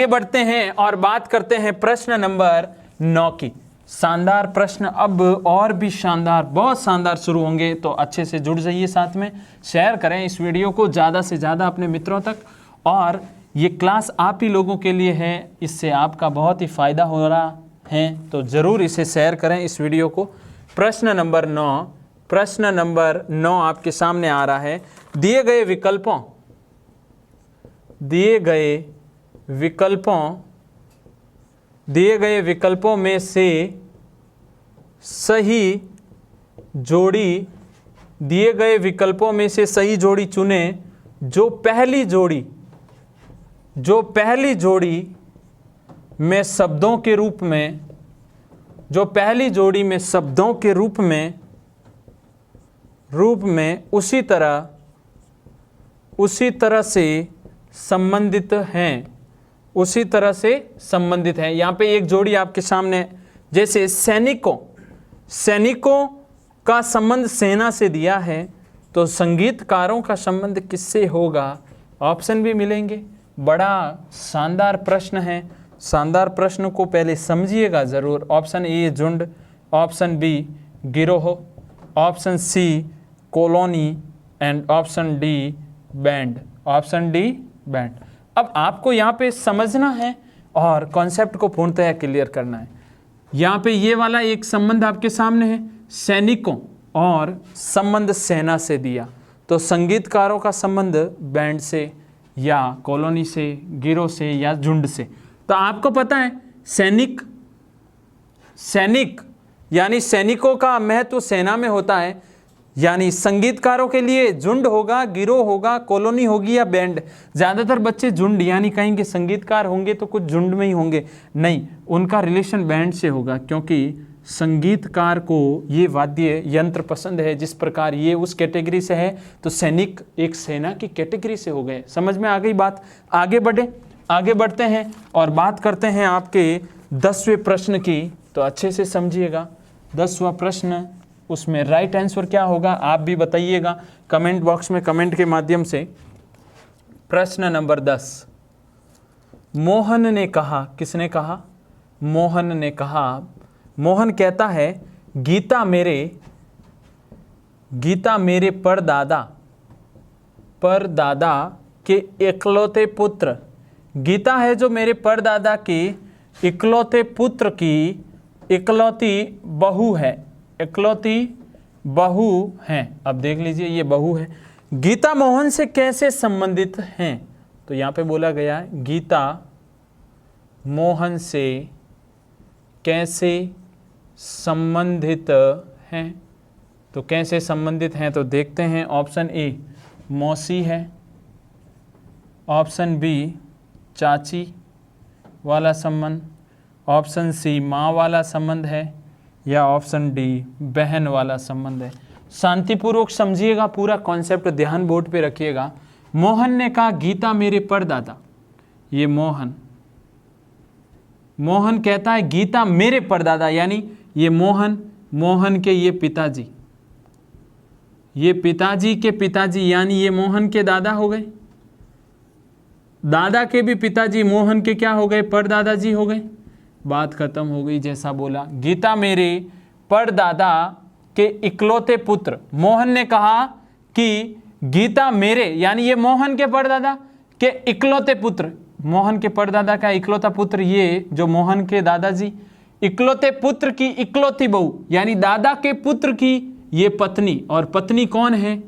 बढ़ते हैं और बात करते हैं प्रश्न नंबर 9 की। शानदार प्रश्न अब और भी शानदार, बहुत शानदार शुरू होंगे, तो अच्छे से जुड़ जाइए, साथ में शेयर करें इस वीडियो को ज़्यादा से ज़्यादा अपने मित्रों तक। और ये क्लास आप ही लोगों के लिए है, इससे आपका बहुत ही फ़ायदा हो रहा है, तो ज़रूर इसे शेयर करें इस वीडियो को। प्रश्न नंबर 9 आपके सामने आ रहा है। दिए गए विकल्पों में से सही जोड़ी चुनें जो पहली जोड़ी में शब्दों के रूप में उसी तरह से संबंधित हैं। यहाँ पे एक जोड़ी आपके सामने, जैसे सैनिकों का संबंध सेना से दिया है, तो संगीतकारों का संबंध किससे होगा? ऑप्शन भी मिलेंगे। बड़ा शानदार प्रश्न है। शानदार प्रश्न को पहले समझिएगा ज़रूर। ऑप्शन ए झुंड, ऑप्शन बी गिरोह, option C colony and option D band. अब आपको यहाँ पे समझना है और कॉन्सेप्ट को पूर्णतः क्लियर करना है। यहाँ पे ये वाला एक संबंध आपके सामने है, सैनिकों और संबंध सेना से दिया, तो संगीतकारों का संबंध बैंड से या कॉलोनी से, गिरोह से या झुंड से। तो आपको पता है सैनिक यानी सैनिकों का महत्व सेना में होता है, यानी संगीतकारों के लिए झुंड होगा, गिरोह होगा, कॉलोनी होगी या बैंड। ज़्यादातर बच्चे झुंड यानी कहेंगे संगीतकार होंगे तो कुछ झुंड में ही होंगे, नहीं, उनका रिलेशन बैंड से होगा, क्योंकि संगीतकार को ये वाद्य यंत्र पसंद है। जिस प्रकार ये उस कैटेगरी से है, तो सैनिक एक सेना की कैटेगरी से हो गए। समझ में आ गई बात? आगे बढ़ते हैं और बात करते हैं आपके 10वें प्रश्न की, तो अच्छे से समझिएगा। 10वां प्रश्न, उसमें राइट आंसर क्या होगा आप भी बताइएगा कमेंट बॉक्स में, कमेंट के माध्यम से। प्रश्न नंबर 10, मोहन ने कहा, किसने कहा? मोहन ने कहा। मोहन कहता है, गीता मेरे परदादा के इकलौते पुत्र, गीता है जो मेरे परदादा के इकलौते पुत्र की इकलौती बहू है। अब देख लीजिए, ये बहू है। गीता मोहन से कैसे संबंधित हैं? तो यहाँ पे बोला गया है गीता मोहन से कैसे संबंधित हैं। तो कैसे संबंधित हैं तो देखते हैं। ऑप्शन ए मौसी है, ऑप्शन बी चाची वाला संबंध, ऑप्शन सी माँ वाला संबंध है, या ऑप्शन डी बहन वाला संबंध है। शांतिपूर्वक समझिएगा, पूरा कॉन्सेप्ट ध्यान बोर्ड पे रखिएगा। मोहन ने कहा गीता मेरे परदादा, ये मोहन कहता है गीता मेरे परदादा, यानी ये मोहन के ये पिताजी के पिताजी, यानी ये मोहन के दादा हो गए। दादा के भी पिताजी मोहन के क्या हो गए? परदादा जी हो गए। बात खत्म हो गई। जैसा बोला, गीता मेरे परदादा के इकलौते पुत्र। मोहन ने कहा कि गीता मेरे, यानी ये मोहन के परदादा के इकलौते पुत्र, मोहन के परदादा का इकलौता पुत्र, ये जो मोहन के दादाजी, इकलौते पुत्र की इकलौती बहू, यानी दादा के पुत्र की ये पत्नी, और पत्नी कौन है?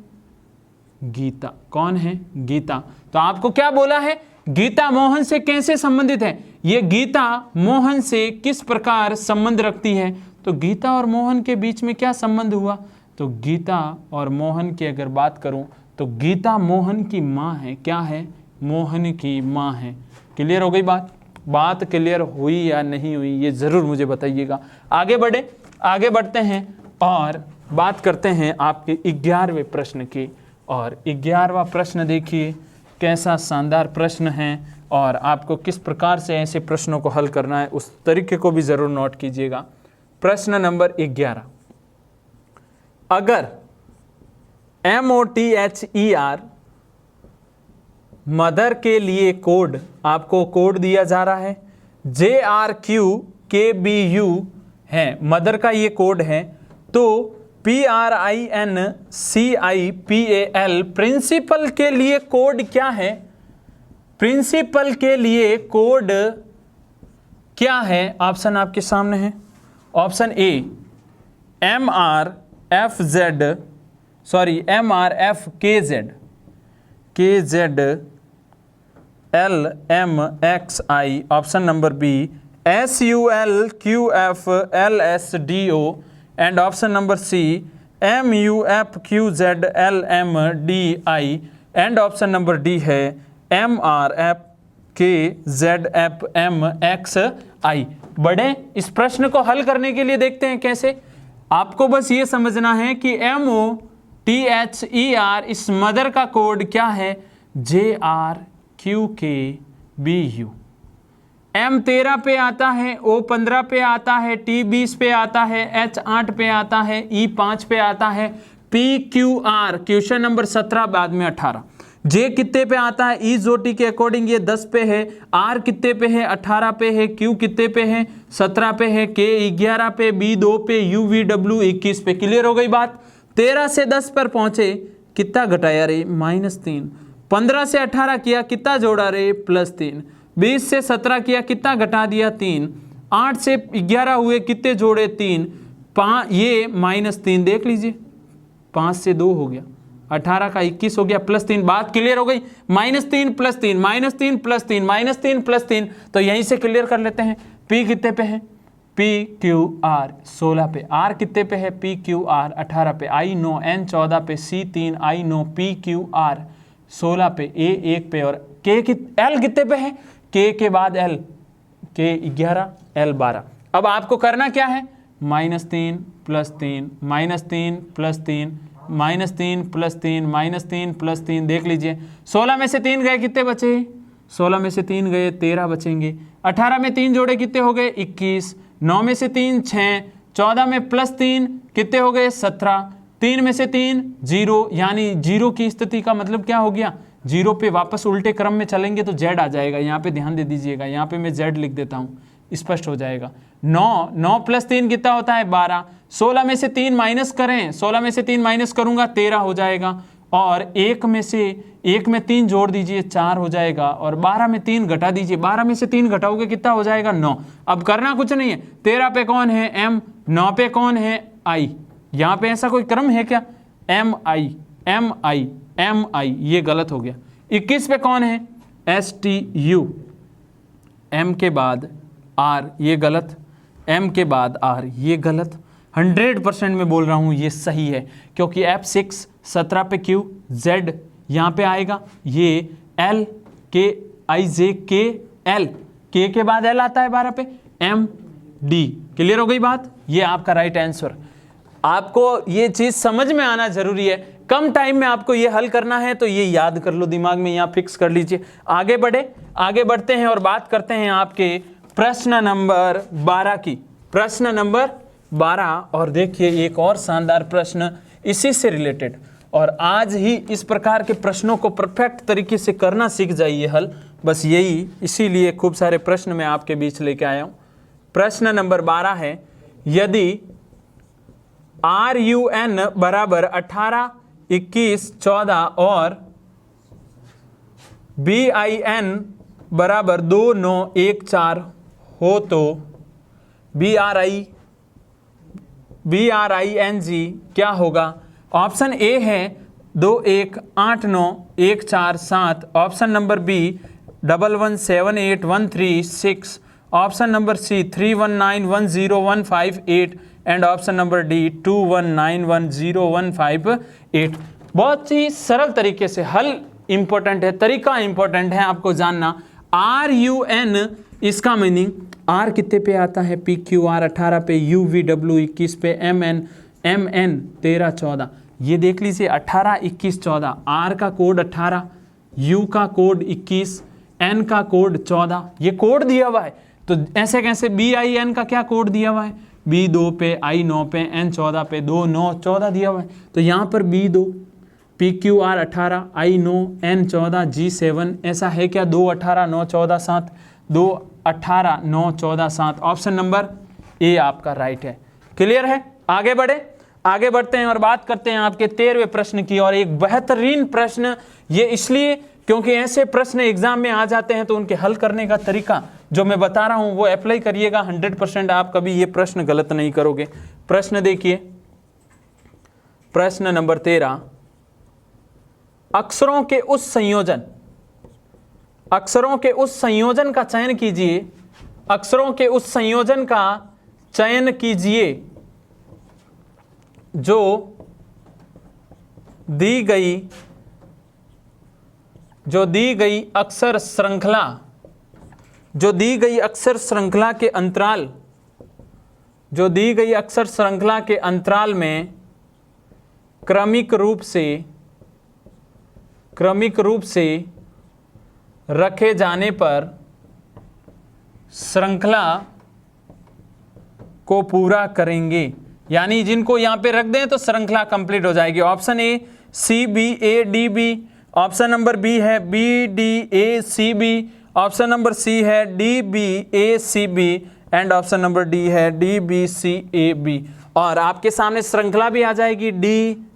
गीता। कौन है? गीता। तो आपको क्या बोला है? गीता मोहन से कैसे संबंधित है? ये गीता मोहन से किस प्रकार संबंध रखती है? तो गीता और मोहन के बीच में क्या संबंध हुआ? तो गीता और मोहन की अगर बात करूं तो गीता मोहन की माँ है। क्या है? मोहन की माँ है। क्लियर हो गई बात क्लियर हुई या नहीं हुई, ये ज़रूर मुझे बताइएगा। आगे बढ़ते हैं और बात करते हैं आपके 11वें प्रश्न की। और 11वां प्रश्न देखिए कैसा शानदार प्रश्न है, और आपको किस प्रकार से ऐसे प्रश्नों को हल करना है उस तरीके को भी ज़रूर नोट कीजिएगा। प्रश्न नंबर 11, अगर MOTHER मदर के लिए कोड, आपको कोड दिया जा रहा है, JRQKBU है मदर का ये कोड है, तो PRINCIPAL प्रिंसिपल के लिए कोड क्या है? प्रिंसिपल के लिए कोड क्या है? ऑप्शन आपके सामने है। Option A MRFKZ LMXI। Option number B SULQFLSDO, and option number C MUFQZLMDI, and option number D है MRFKZFMXI। बड़े इस प्रश्न को हल करने के लिए देखते हैं कैसे। आपको बस ये समझना है कि MOTHER इस मदर का कोड क्या है? JRQKBU। M13 पे आता है, O15 पे आता है, T20 पे आता है, H8 पे आता है, E5 पे आता है, PQR क्वेश्चन नंबर 17 बाद में 18। J कितने पे आता है? EZOT के अकॉर्डिंग ये 10 पे है। R कितने पे है? 18 पे है। Q कितने पे है? 17 पे है। K 11 पे, B 2 पे, UVW 21 पे। क्लियर हो गई बात। 13 से 10 पर पहुंचे, कितना घटाया रे? -3। 15 से 18 किया, कितना जोड़ा रे? +3। 20 से 17 किया, कितना घटा दिया? 3। 8 से 11 हुए, कितने जोड़े? 3। ये -3 देख लीजिए, 5 से 2 हो गया, 18 का 21 हो गया, +3। बात क्लियर हो गई। -3 + 3 -3 + 3 -3 + 3, तो यहीं से क्लियर कर लेते हैं। P कितने पे है? PQR 16 पे। R कितने पे है? PQR 18 पे। I नो N 14 पे। C 3 I नो PQR 16 पे। A 1 पे। और L कितने पे है? K के बाद L, K 11 L 12। अब आपको करना क्या है? -3 + 3 -3 + 3 -3 + 3 -3 + 3 देख लीजिए। 16 में से 3 गए, कितने बचे? 16 में से 3 गए, 13 बचेंगे। 18 में 3 जोड़े, कितने हो गए? 21। 9 में से 3 6, 14 में +3 कितने हो गए? 17। 3 में से 3 0, यानी 0 की स्थिति का मतलब क्या हो गया? 0 पे वापस उल्टे क्रम में चलेंगे तो Z आ जाएगा। यहाँ पे ध्यान दे दीजिएगा, यहाँ पे मैं Z लिख देता हूँ, स्पष्ट हो जाएगा। 9 + 3 कितना होता है? 12। 16 में से 3 माइनस करें, 16 में से 3 माइनस करूंगा 13 हो जाएगा। और 1 में 3 जोड़ दीजिए, 4 हो जाएगा। और 12 में 3 घटा दीजिए, 12 में से 3 घटाओगे कितना हो जाएगा? 9। अब करना कुछ नहीं है। 13 पे कौन है? M। 9 पे कौन है? I। यहाँ पे ऐसा कोई क्रम है क्या? MI MI MI, ये गलत हो गया। 21 पे कौन है? STU। M के बाद R, ये गलत। M के बाद R, ये गलत। 100% में बोल रहा हूँ ये सही है, क्योंकि F6 17 पे Q, Z यहाँ पे आएगा, ये L K I J K L, K के बाद L आता है 12 पे, M D। क्लियर हो गई बात? ये आपका राइट आंसर। आपको ये चीज़ समझ में आना जरूरी है। कम टाइम में आपको ये हल करना है, तो ये याद कर लो, दिमाग में यहाँ फिक्स कर लीजिए। आगे बढ़ते हैं और बात करते हैं आपके प्रश्न नंबर 12 की। प्रश्न नंबर 12, और देखिए एक और शानदार प्रश्न इसी से रिलेटेड। और आज ही इस प्रकार के प्रश्नों को परफेक्ट तरीके से करना सीख जाइए हल, बस यही, इसीलिए खूब सारे प्रश्न मैं आपके बीच लेके आया हूँ। प्रश्न नंबर 12 है, यदि RUN बराबर 18, 21, 14 और BIN बराबर 2, 9, 1, 4 हो तो BRING क्या होगा? ऑप्शन ए है 2, 1, 8, 9, 1, 4, 7। Option number B 11, 7, 8, 1, 3, 6। Option number C 3, 1, 9, 1, 0, 1, 5, 8। And option number D 2, 1, 9, 1, 0, 1, 5, 8। बहुत ही सरल तरीके से हल इंपॉर्टेंट है, तरीका इंपॉर्टेंट है आपको जानना। RUN, इसका मीनिंग R कितने पे आता है? PQR 18 पे, UVW 21 पे, MN MN 13 14, ये देख लीजिए 18 21 14, R का कोड 18, U का कोड 21, N का कोड 14, ये कोड दिया हुआ है। तो ऐसे कैसे BIN का क्या कोड दिया हुआ है, B 2 पे, I 9 पे, N 14 पे, 2 9 14 दिया हुआ है। तो यहाँ पर B 2, PQR 18, I 9, N 14, G 7, ऐसा है क्या, 2 18 9 14 7, 2 18 9 14 7, ऑप्शन नंबर ए आपका राइट है। क्लियर है? आगे बढ़ते हैं और बात करते हैं आपके 13वें प्रश्न की। और एक बेहतरीन प्रश्न ये इसलिए क्योंकि ऐसे प्रश्न एग्जाम में आ जाते हैं तो उनके हल करने का तरीका जो मैं बता रहा हूं वो अप्लाई करिएगा, 100% आप कभी ये प्रश्न गलत नहीं करोगे। प्रश्न देखिए, प्रश्न नंबर 13, अक्षरों के उस संयोजन का चयन कीजिए, अक्षरों के उस संयोजन का चयन कीजिए जो दी गई अक्षर श्रृंखला के अंतराल में क्रमिक रूप से रखे जाने पर श्रृंखला को पूरा करेंगे। यानी जिनको यहां पे रख दें तो श्रृंखला कंप्लीट हो जाएगी। Option A CBADB, option number B है BDACB, ऑप्शन नंबर सी है DBACB and option number D है DBCAB। और आपके सामने श्रृंखला भी आ जाएगी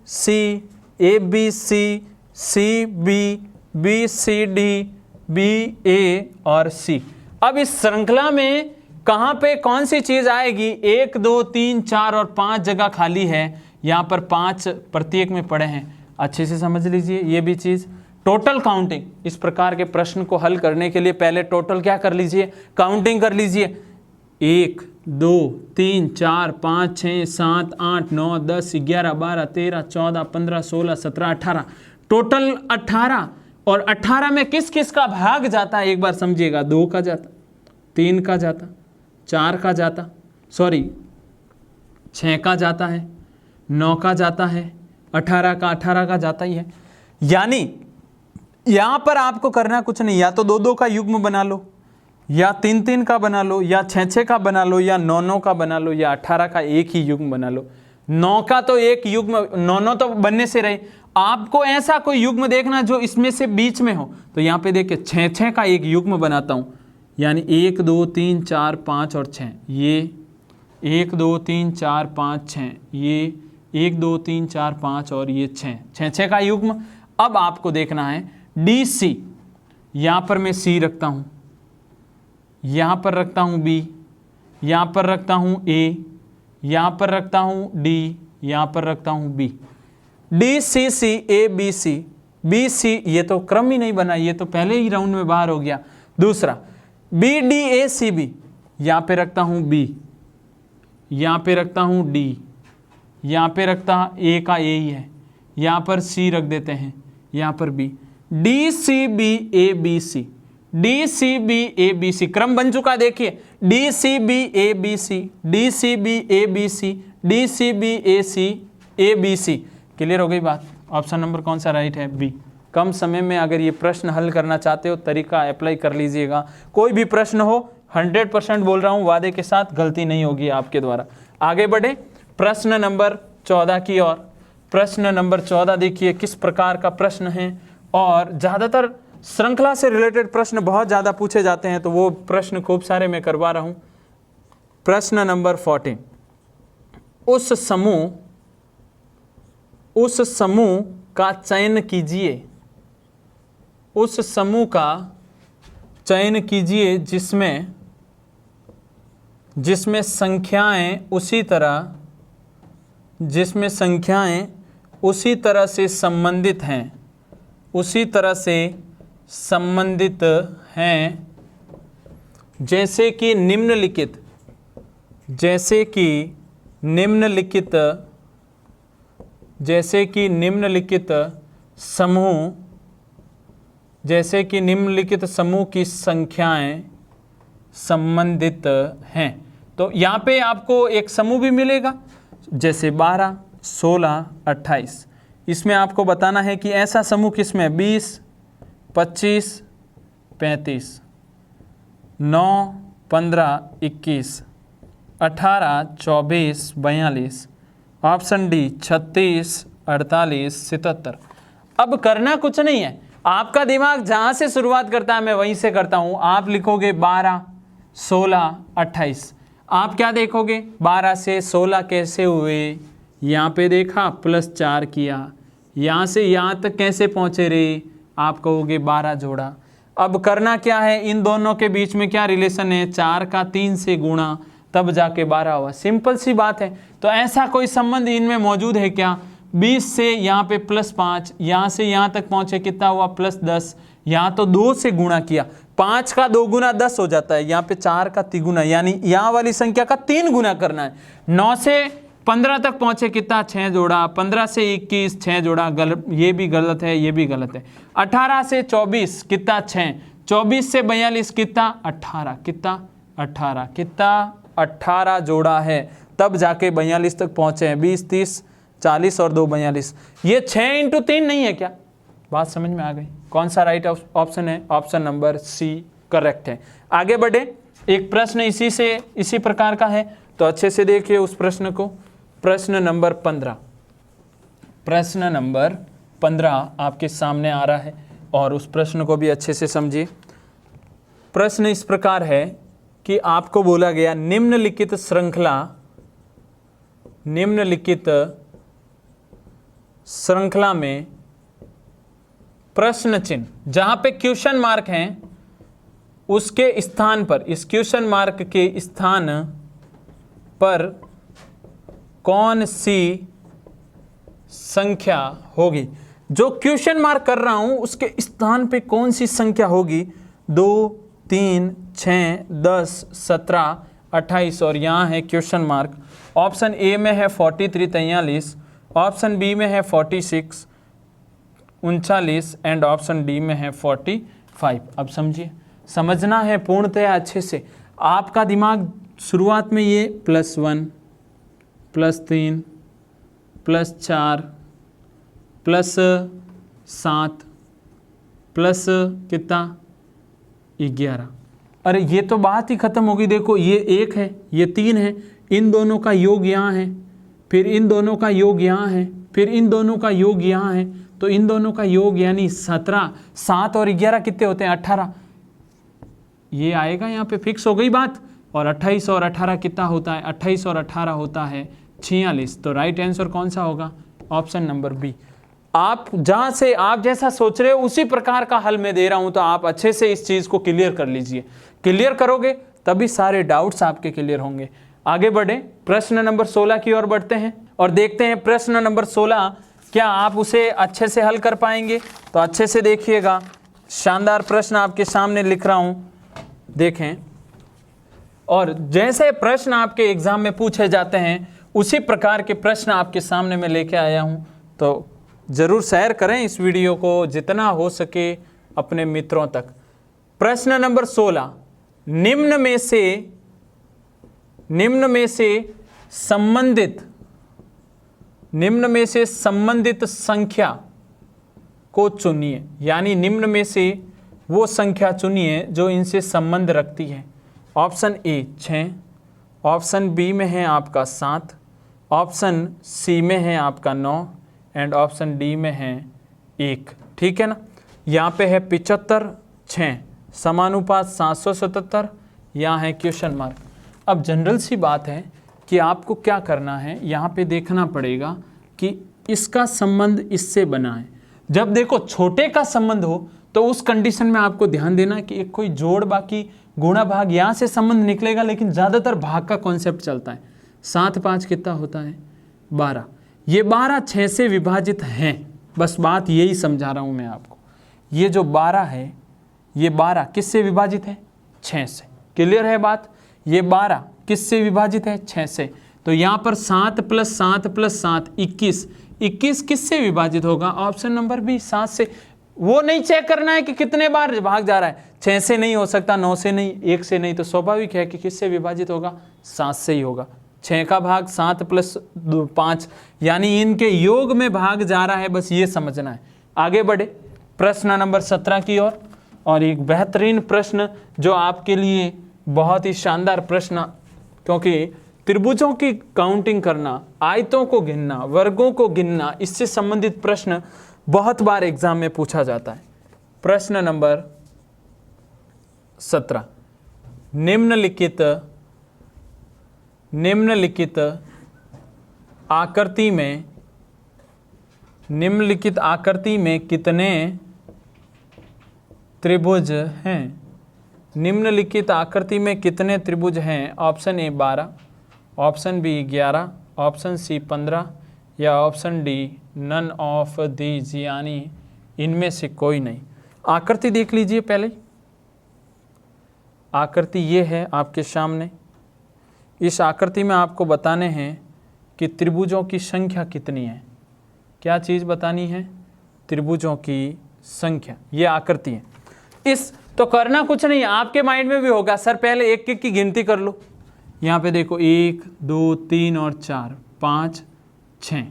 DCABC CB BCD BA और C। अब इस श्रृंखला में कहां पे कौन सी चीज आएगी, 1 2 3 4 और 5 जगह खाली है, यहां पर 5 प्रत्येक में पड़े हैं। अच्छे से समझ लीजिए ये भी चीज। टोटल काउंटिंग, इस प्रकार के प्रश्न को हल करने के लिए पहले टोटल क्या कर लीजिए, काउंटिंग कर लीजिए। 1 2 3 4 5 6 7 8 9 10 11 12 13 14 15 16 17 18, टोटल 18। और 18 में किस किस का भाग जाता है एक बार समझिएगा, 2 का जाता, 3 का जाता, 4 का जाता, 6 का जाता है, 9 का जाता है, 18 का जाता ही है। यानी यहां पर आपको करना कुछ नहीं, या तो 2 2 का युग्म बना लो, या 3 3 का बना लो, या 6 6 का बना लो, या 9 9 का बना लो, या 18 का एक ही युग्म बना लो। 9 का तो एक युग्म, 9 9 तो बनने से रहे, आपको ऐसा कोई युग्म देखना जो इसमें से बीच में हो। तो यहाँ पे देखिए 6 6 का एक युग्म बनाता हूँ, यानी 1 2 3 4 5 और 6, ये 1 2 3 4 5 6, ये 1 2 3 4 5 और ये 6 6 का युग्म। अब आपको देखना है DC, यहाँ पर मैं C रखता हूँ, यहाँ पर रखता हूँ B, यहाँ पर रखता हूँ A, यहाँ पर रखता हूँ D, यहाँ पर रखता हूँ B। DCC ABC BC, ये तो क्रम ही नहीं बना, ये तो पहले ही राउंड में बाहर हो गया। दूसरा BDACB, यहाँ पे रखता हूँ B, यहाँ पे रखता हूँ D, यहाँ पे रखता A का A ही है, यहाँ पर C रख देते हैं, यहाँ पर B। DCBABC DCBABC क्रम बन चुका, देखिए DCBABC DCBABC DCBACABC। क्लियर हो गई बात? ऑप्शन नंबर कौन सा राइट है, बी। कम समय में अगर ये प्रश्न हल करना चाहते हो तरीका अप्लाई कर लीजिएगा। कोई भी प्रश्न हो 100% बोल रहा हूँ, वादे के साथ, गलती नहीं होगी आपके द्वारा। आगे बढ़े प्रश्न नंबर 14 की ओर। प्रश्न नंबर 14 देखिए किस प्रकार का प्रश्न है, और ज़्यादातर श्रृंखला से रिलेटेड प्रश्न बहुत ज़्यादा पूछे जाते हैं, तो वो प्रश्न खूब सारे मैं करवा रहा हूँ। प्रश्न नंबर 14, उस समूह का चयन कीजिए, उस समूह का चयन कीजिए जिसमें संख्याएं उसी तरह से संबंधित हैं, जैसे कि निम्नलिखित समूह की संख्याएं संबंधित हैं। तो यहाँ पे आपको एक समूह भी मिलेगा जैसे 12, 16, 28। इसमें आपको बताना है कि ऐसा समूह किसमें 20, 25, 35, 9, 15, 21, 18, 24, 42। Option D 36, 48, 77। अब करना कुछ नहीं है, आपका दिमाग जहाँ से शुरुआत करता है मैं वहीं से करता हूँ। आप लिखोगे 12, 16, 28। आप क्या देखोगे 12 से 16 कैसे हुए, यहाँ पे देखा +4 किया, यहाँ से यहाँ तक कैसे पहुँचे रे, आप कहोगे 12 जोड़ा। अब करना क्या है, इन दोनों के बीच में क्या रिलेशन है, 4 का 3 से गुणा तब जाके 12 हुआ। सिंपल सी बात है। तो ऐसा कोई संबंध इनमें मौजूद है क्या, 20 से यहाँ पे +5, यहाँ से यहाँ तक पहुँचे कितना हुआ +10, यहाँ तो 2 से गुणा किया, 5 का 2 गुना 10 हो जाता है, यहाँ पे 4 का 3 गुना, यानी यहाँ वाली संख्या का 3 गुना करना है। 9 से 15 तक पहुँचे कितना 6 जोड़ा, 15 से 21 6 जोड़ा, गलत, ये भी गलत है, ये भी गलत है। 18 से 24 कितना 6, 24 से 42 कितना 18, कितना 18, कितना 18 जोड़ा है, तब जाके 42 तक पहुँचे हैं। 20, 30, 40 और 2 42। ये 6 × 3 नहीं है क्या, बात समझ में आ गई। कौन सा राइट ऑप्शन है, ऑप्शन नंबर सी करेक्ट है। आगे बढ़े, एक प्रश्न इसी प्रकार का है, तो अच्छे से देखिए उस प्रश्न को। प्रश्न नंबर 15, प्रश्न नंबर 15 आपके सामने आ रहा है और उस प्रश्न को भी अच्छे से समझिए। प्रश्न इस प्रकार है कि आपको बोला गया निम्नलिखित श्रृंखला में प्रश्न चिन्ह, जहां पे क्वेश्चन मार्क हैं उसके स्थान पर, इस क्वेश्चन मार्क के स्थान पर कौन सी संख्या होगी। जो क्वेश्चन मार्क कर रहा हूं उसके स्थान पे कौन सी संख्या होगी, 2, 3, 6, 10, 17, 28 और यहाँ है क्वेश्चन मार्क। ऑप्शन ए में है 43 43, ऑप्शन बी में है 46 39 एंड ऑप्शन डी में है 45। अब समझिए, समझना है पूर्णतया अच्छे से। आपका दिमाग शुरुआत में ये +1, +3, +4, +7 प्लस कितना 11। अरे ये तो बात ही खत्म होगी। देखो ये 1 है, ये 3 है, इन दोनों का योग यहाँ है, फिर इन दोनों का योग यहाँ है, फिर इन दोनों का योग यहाँ है, तो इन दोनों का योग यानी 17, 7 और 11 कितने होते हैं 18। ये आएगा यहाँ पे, फिक्स हो गई बात। और 28 और 18 कितना होता है, 28 और 18 होता है 46। तो राइट आंसर कौन सा होगा, ऑप्शन नंबर बी। आप जहाँ से आप जैसा सोच रहे हो उसी प्रकार का हल मैं दे रहा हूँ, तो आप अच्छे से इस चीज़ को क्लियर कर लीजिए। क्लियर करोगे तभी सारे डाउट्स आपके क्लियर होंगे। आगे बढ़े, प्रश्न नंबर 16 की ओर बढ़ते हैं और देखते हैं प्रश्न नंबर 16 क्या आप उसे अच्छे से हल कर पाएंगे। तो अच्छे से देखिएगा, शानदार प्रश्न आपके सामने लिख रहा हूँ, देखें। और जैसे प्रश्न आपके एग्जाम में पूछे जाते हैं उसी प्रकार के प्रश्न आपके सामने मैं लेके आया हूँ। तो ज़रूर शेयर करें इस वीडियो को जितना हो सके अपने मित्रों तक। प्रश्न नंबर 16, निम्न में से संबंधित संख्या को चुनिए। यानी निम्न में से वो संख्या चुनिए जो इनसे संबंध रखती है। ऑप्शन ए 6, ऑप्शन बी में है आपका 7, ऑप्शन सी में है आपका 9 एंड ऑप्शन डी में है 1। ठीक है ना। यहाँ पे है 75, 6 समानुपात 777, यहाँ है क्वेश्चन मार्क। अब जनरल सी बात है कि आपको क्या करना है, यहाँ पे देखना पड़ेगा कि इसका संबंध इससे बना है। जब देखो छोटे का संबंध हो तो उस कंडीशन में आपको ध्यान देना कि एक कोई जोड़ बाकी गुणा भाग यहाँ से संबंध निकलेगा, लेकिन ज़्यादातर भाग का कॉन्सेप्ट चलता है। 7 5 कितना होता है 12। ये 12 6 से विभाजित हैं, बस बात यही समझा रहा हूँ मैं आपको। ये जो 12 है, ये 12 किससे विभाजित है 6 से। क्लियर है बात। ये 12 किससे विभाजित है 6 से। तो यहाँ पर 7 + 7 + 7 21। 21 किससे विभाजित होगा, ऑप्शन नंबर बी 7 से। वो नहीं चेक करना है कि कितने बार भाग जा रहा है, 6 से नहीं हो सकता, 9 से नहीं, 1 से नहीं, तो स्वाभाविक है कि किससे विभाजित होगा 7 से ही होगा। 6 का भाग 7 प्लस 5, यानी इनके योग में भाग जा रहा है, बस ये समझना है। आगे बढ़े प्रश्न नंबर 17 की ओर, और एक बेहतरीन प्रश्न जो आपके लिए बहुत ही शानदार प्रश्न, क्योंकि त्रिभुजों की काउंटिंग करना, आयतों को गिनना, वर्गों को गिनना, इससे संबंधित प्रश्न बहुत बार एग्जाम में पूछा जाता है। प्रश्न नंबर 17, निम्नलिखित आकृति में कितने त्रिभुज हैं? निम्नलिखित आकृति में कितने त्रिभुज हैं? Option A 12, option B 11, option C 15 या option D none of these, यानी इनमें से कोई नहीं। आकृति देख लीजिए पहले। आकृति ये है आपके सामने। इस आकृति में आपको बताने हैं कि त्रिभुजों की संख्या कितनी है। क्या चीज़ बतानी है? त्रिभुजों की संख्या। ये आकृति है। इस तो करना कुछ नहीं, आपके माइंड में भी होगा, सर पहले एक एक की गिनती कर लो। यहाँ पे देखो 1 2 3 और 4 5 6,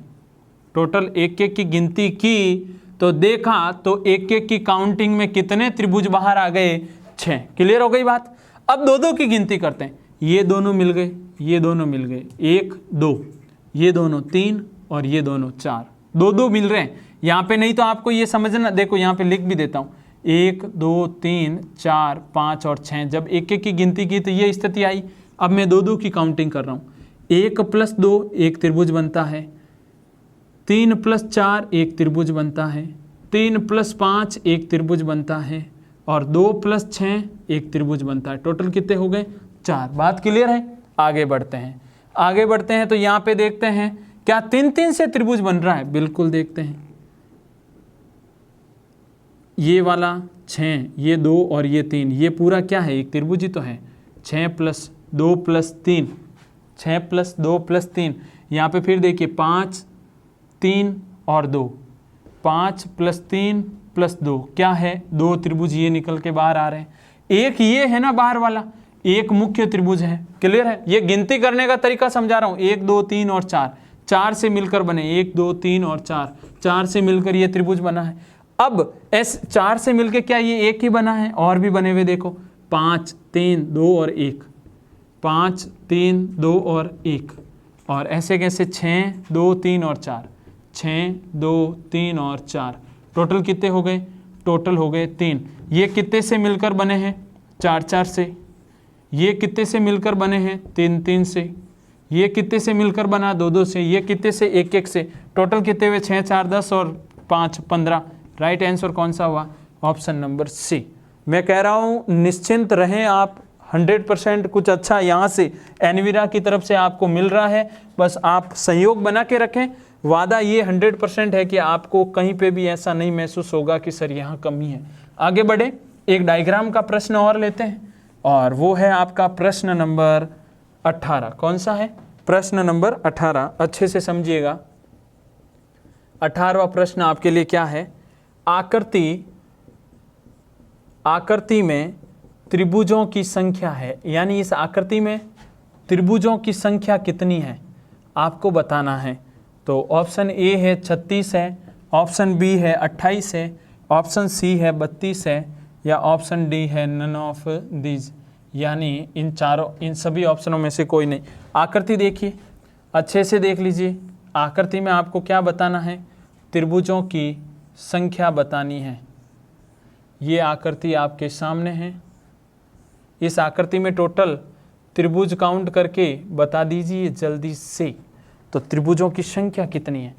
टोटल एक एक की गिनती की तो देखा तो एक एक की काउंटिंग में कितने त्रिभुज बाहर आ गए? 6। क्लियर हो गई बात। अब दो दो की गिनती करते हैं। ये दोनों मिल गए, ये दोनों मिल गए, 1 2, ये दोनों 3 और ये दोनों 4, दो दो मिल रहे हैं। यहाँ पे नहीं तो आपको ये समझना, देखो यहाँ पे लिख भी देता हूँ, 1 2 3 4 5 और 6, जब एक एक की गिनती की तो ये स्थिति आई। अब मैं दो दो की काउंटिंग कर रहा हूँ। 1 + 2 एक त्रिभुज बनता है, 3 + 4 एक त्रिभुज बनता है, 3 + 5 एक त्रिभुज बनता है, और 2 + 6 एक त्रिभुज बनता है। टोटल कितने हो गए? 4। बात क्लियर है? आगे बढ़ते हैं तो यहाँ पे देखते हैं क्या 3-3 से त्रिभुज बन रहा है? बिल्कुल देखते हैं। ये वाला 6, ये 2 और ये 3, ये पूरा क्या है? एक त्रिभुज ही तो है। 6 + 2 + 3, 6 + 2 + 3, यहाँ पे फिर देखिए 5 3 और 2, 5 + 3 + 2 क्या है? 2 त्रिभुज ये निकल के बाहर आ रहे हैं। एक ये है ना बाहर वाला, एक मुख्य त्रिभुज है। क्लियर है? ये गिनती करने का तरीका समझा रहा हूँ। 1 2 3 और 4, 4 से मिलकर बने 1 2 3 और 4, 4 से मिलकर ये त्रिभुज बना है। अब 4 से मिलकर क्या ये एक ही बना है? और भी बने हुए देखो, 5 3 2 और 1, 5 3 2 और 1, और ऐसे कैसे 6 2 3 और 4, 6 2 3 और 4, टोटल कितने हो गए? टोटल हो गए 3। ये कितने से मिलकर बने हैं? 4 4 से। ये कितने से मिलकर बने हैं? 3 3 से। ये कितने से मिलकर बना? 2 2 से। ये कितने से? 1 1 से। टोटल कितने हुए? 6 4 10 और 5 15। राइट आंसर कौन सा हुआ? Option number C. मैं कह रहा हूँ निश्चिंत रहें आप, 100% कुछ अच्छा यहाँ से एनवीरा की तरफ से आपको मिल रहा है। बस आप सहयोग बना के रखें। वादा ये 100% है कि आपको कहीं पे भी ऐसा नहीं महसूस होगा कि सर यहाँ कमी है। आगे बढ़े, एक डायग्राम का प्रश्न और लेते हैं, और वो है आपका प्रश्न नंबर 18। कौन सा है? प्रश्न नंबर 18। अच्छे से समझिएगा। 18वां प्रश्न आपके लिए क्या है? आकृति में त्रिभुजों की संख्या है, यानी इस आकृति में त्रिभुजों की संख्या कितनी है आपको बताना है। तो ऑप्शन ए है 36 है, ऑप्शन बी है 28 है, ऑप्शन सी है 32 है, या ऑप्शन डी है नन ऑफ दीज, यानी इन सभी ऑप्शनों में से कोई नहीं। आकृति देखिए, अच्छे से देख लीजिए। आकृति में आपको क्या बताना है? त्रिभुजों की संख्या बतानी है। ये आकृति आपके सामने है। इस आकृति में टोटल त्रिभुज काउंट करके बता दीजिए जल्दी से। तो त्रिभुजों की संख्या कितनी है?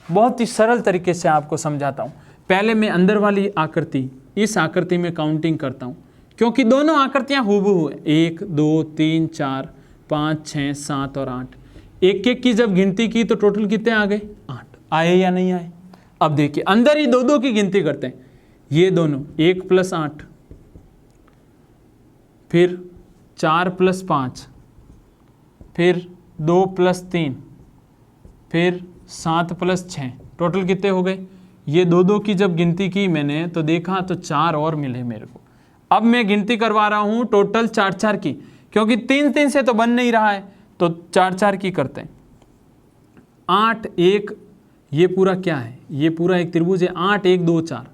बहुत ही सरल तरीके से आपको समझाता हूँ। पहले मैं अंदर वाली आकृति, इस आकृति में काउंटिंग करता हूँ, क्योंकि दोनों आकृतियाँ हूबहू है। 1 2 3 4 5 6 7 और 8। एक एक की जब गिनती की तो टोटल कितने आ गए? 8। आए या नहीं आए? अब देखिए अंदर ही दो दो की गिनती करते हैं। ये दोनों 1 + 8, फिर 4 + 5, फिर 2 + 3, फिर 7 + 6, टोटल कितने हो गए? ये दो दो की जब गिनती की मैंने तो देखा तो 4 और मिले मेरे को। अब मैं गिनती करवा रहा हूँ टोटल 4 4 की, क्योंकि 3 3 से तो बन नहीं रहा है। तो 4 4 की करते हैं। 8 1, ये पूरा क्या है, ये पूरा एक त्रिभुज है। 8 1 2 4,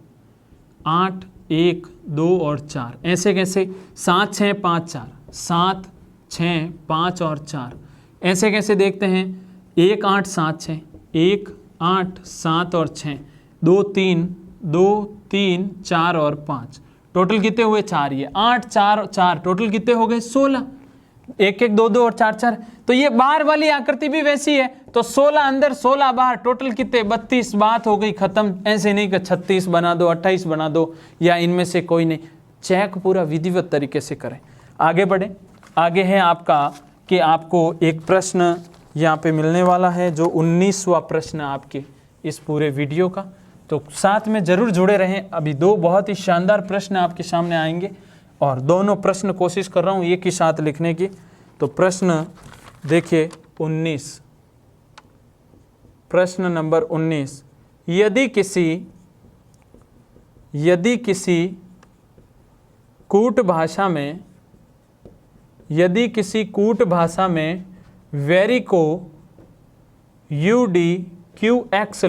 8 1 2 और 4, ऐसे कैसे? 7 6 5 4, 7 6 5 और 4, ऐसे कैसे देखते हैं? 1 8 7 6, 1 8 7 और 6, 2 3 2 3 4 और 5, टोटल कितने हुए? 4। ये 8 4 4, टोटल कितने हो गए? 16। 1 1 2 2 और 4 4। तो ये बाहर वाली आकृति भी वैसी है, तो 16 अंदर 16 बाहर, टोटल कितने? 32। बात हो गई खत्म। ऐसे नहीं कि 36 बना दो, 28 बना दो, या इनमें से कोई नहीं। चेक पूरा विधिवत तरीके से करें। आगे बढ़े। आगे है आपका कि आपको एक प्रश्न यहाँ पे मिलने वाला है, जो 19वां प्रश्न आपके इस पूरे वीडियो का, तो साथ में जरूर जुड़े रहें। अभी 2 बहुत ही शानदार प्रश्न आपके सामने आएंगे, और दोनों प्रश्न कोशिश कर रहा हूँ एक ही साथ लिखने की। तो प्रश्न देखिए 19, प्रश्न नंबर 19, यदि किसी कूट भाषा में वेरी को UDQX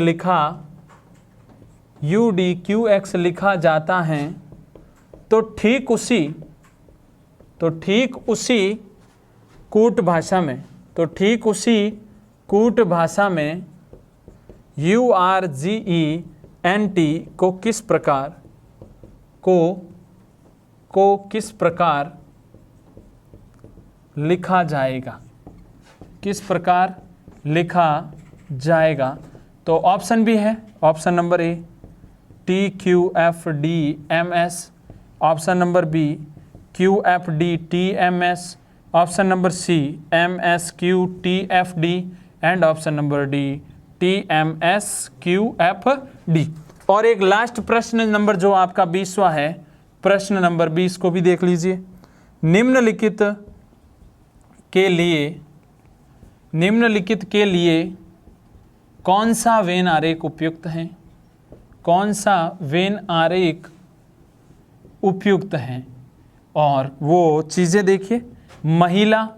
लिखा जाता है, तो ठीक उसी कूट भाषा में URGENT को किस प्रकार लिखा जाएगा? किस प्रकार लिखा जाएगा? तो ऑप्शन भी है। Option number A TQFDMS, option number B QFDTMS, option number C MSQTFD, and option number D TMSQFD। और एक लास्ट प्रश्न नंबर जो आपका 20वां है, प्रश्न नंबर 20 को भी देख लीजिए। निम्नलिखित के लिए कौन सा वेन आरेख उपयुक्त है? कौन सा वेन आरेख उपयुक्त है? और वो चीज़ें देखिए, महिला,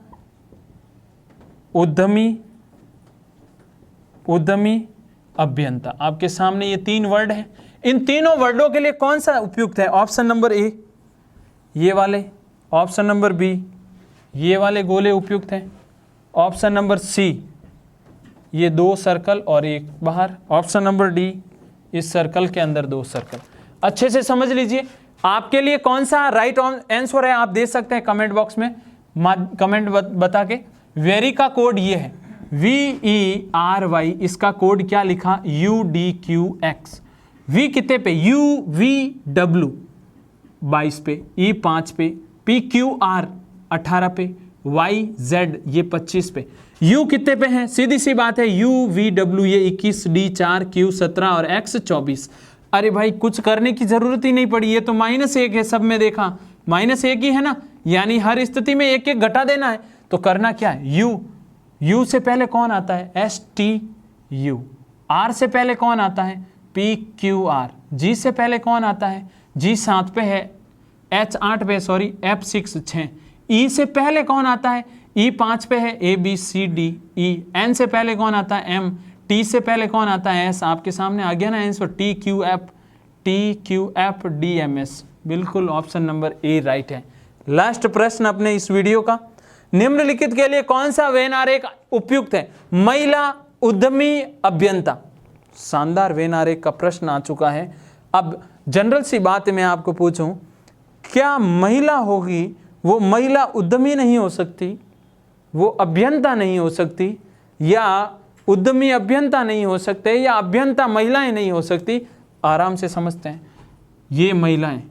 उद्यमी, अभियंता। आपके सामने ये 3 वर्ड हैं। इन तीनों वर्डों के लिए कौन सा उपयुक्त है? ऑप्शन नंबर ए ये वाले, ऑप्शन नंबर बी ये वाले गोले उपयुक्त हैं, ऑप्शन नंबर सी ये 2 सर्कल और एक बाहर, ऑप्शन नंबर डी इस सर्कल के अंदर 2 सर्कल। अच्छे से समझ लीजिए आपके लिए कौन सा राइट आंसर है, आप दे सकते हैं कमेंट बॉक्स में कमेंट बता के। वेरी का कोड ये है VERY, इसका कोड क्या लिखा? UDQX। V कितने पे? UVW 22 पे, E 5 पे, PQR 18 पे, YZ ये 25 पे, U कितने पे है? सीधी सी बात है UVW ये 21, D 4, Q 17 और X 24। अरे भाई कुछ करने की जरूरत ही नहीं पड़ी, ये तो -1 है, सब में देखा -1 ही है ना, यानी हर स्थिति में 1 1 घटा देना है। तो करना क्या है? U से पहले कौन आता है? STU। R से पहले कौन आता है? PQR। G से पहले कौन आता है? G 7 पे है, H 8 पे, सॉरी F 6 6। E से पहले कौन आता है? E 5 पे है, ABCDE। N से पहले कौन आता है? M। T से पहले कौन आता है? S। आपके सामने आ गया ना आंसर, TQFDMS। बिल्कुल ऑप्शन नंबर ए राइट है। लास्ट प्रश्न अपने इस वीडियो का, निम्नलिखित के लिए कौन सा वेन आरेख उपयुक्त है? महिला, उद्यमी, अभियंता। शानदार वेन आरेख का प्रश्न आ चुका है। अब जनरल सी बात मैं आपको पूछूं, क्या महिला होगी वो महिला उद्यमी नहीं हो सकती, वो अभियंता नहीं हो सकती, या उद्यमी अभियंता नहीं हो सकते, या अभियंता महिलाएं नहीं हो सकती? आराम से समझते हैं। ये महिलाएं,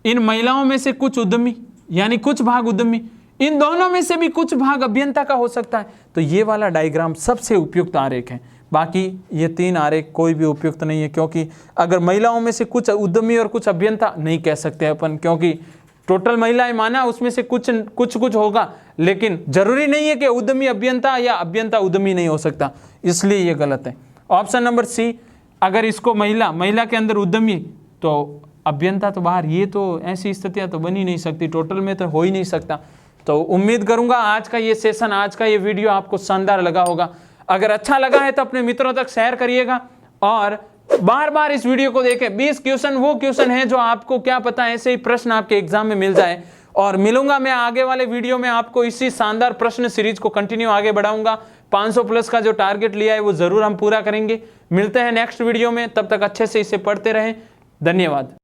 इन महिलाओं में से कुछ उद्यमी यानी कुछ भाग उद्यमी, इन दोनों में से भी कुछ भाग अभियंता का हो सकता है। तो ये वाला डायग्राम सबसे उपयुक्त आरेख है। बाकी ये 3 आरेख कोई भी उपयुक्त नहीं है, क्योंकि अगर महिलाओं में से कुछ उद्यमी और कुछ अभियंता नहीं कह सकते अपन, क्योंकि टोटल महिलाएं माना उसमें से कुछ होगा, लेकिन जरूरी नहीं है कि उद्यमी अभियंता या अभियंता उद्यमी नहीं हो सकता, इसलिए ये गलत है। ऑप्शन नंबर सी, अगर इसको महिला के अंदर उद्यमी तो अभियंता तो बाहर, ये तो ऐसी स्थितियां तो बन ही नहीं सकती, टोटल में तो हो ही नहीं सकता। तो उम्मीद करूंगा आज का ये सेशन, आज का ये वीडियो आपको शानदार लगा होगा। अगर अच्छा लगा है तो अपने मित्रों तक शेयर करिएगा और बार बार इस वीडियो को देखें। 20 क्वेश्चन वो क्वेश्चन है जो आपको क्या पता ऐसे ही प्रश्न आपके एग्जाम में मिल जाए। और मिलूंगा मैं आगे वाले वीडियो में आपको इसी शानदार प्रश्न सीरीज को कंटिन्यू आगे बढ़ाऊंगा। 500 प्लस का जो टारगेट लिया है वो जरूर हम पूरा करेंगे। मिलते हैं नेक्स्ट वीडियो में, तब तक अच्छे से इसे पढ़ते रहें। धन्यवाद।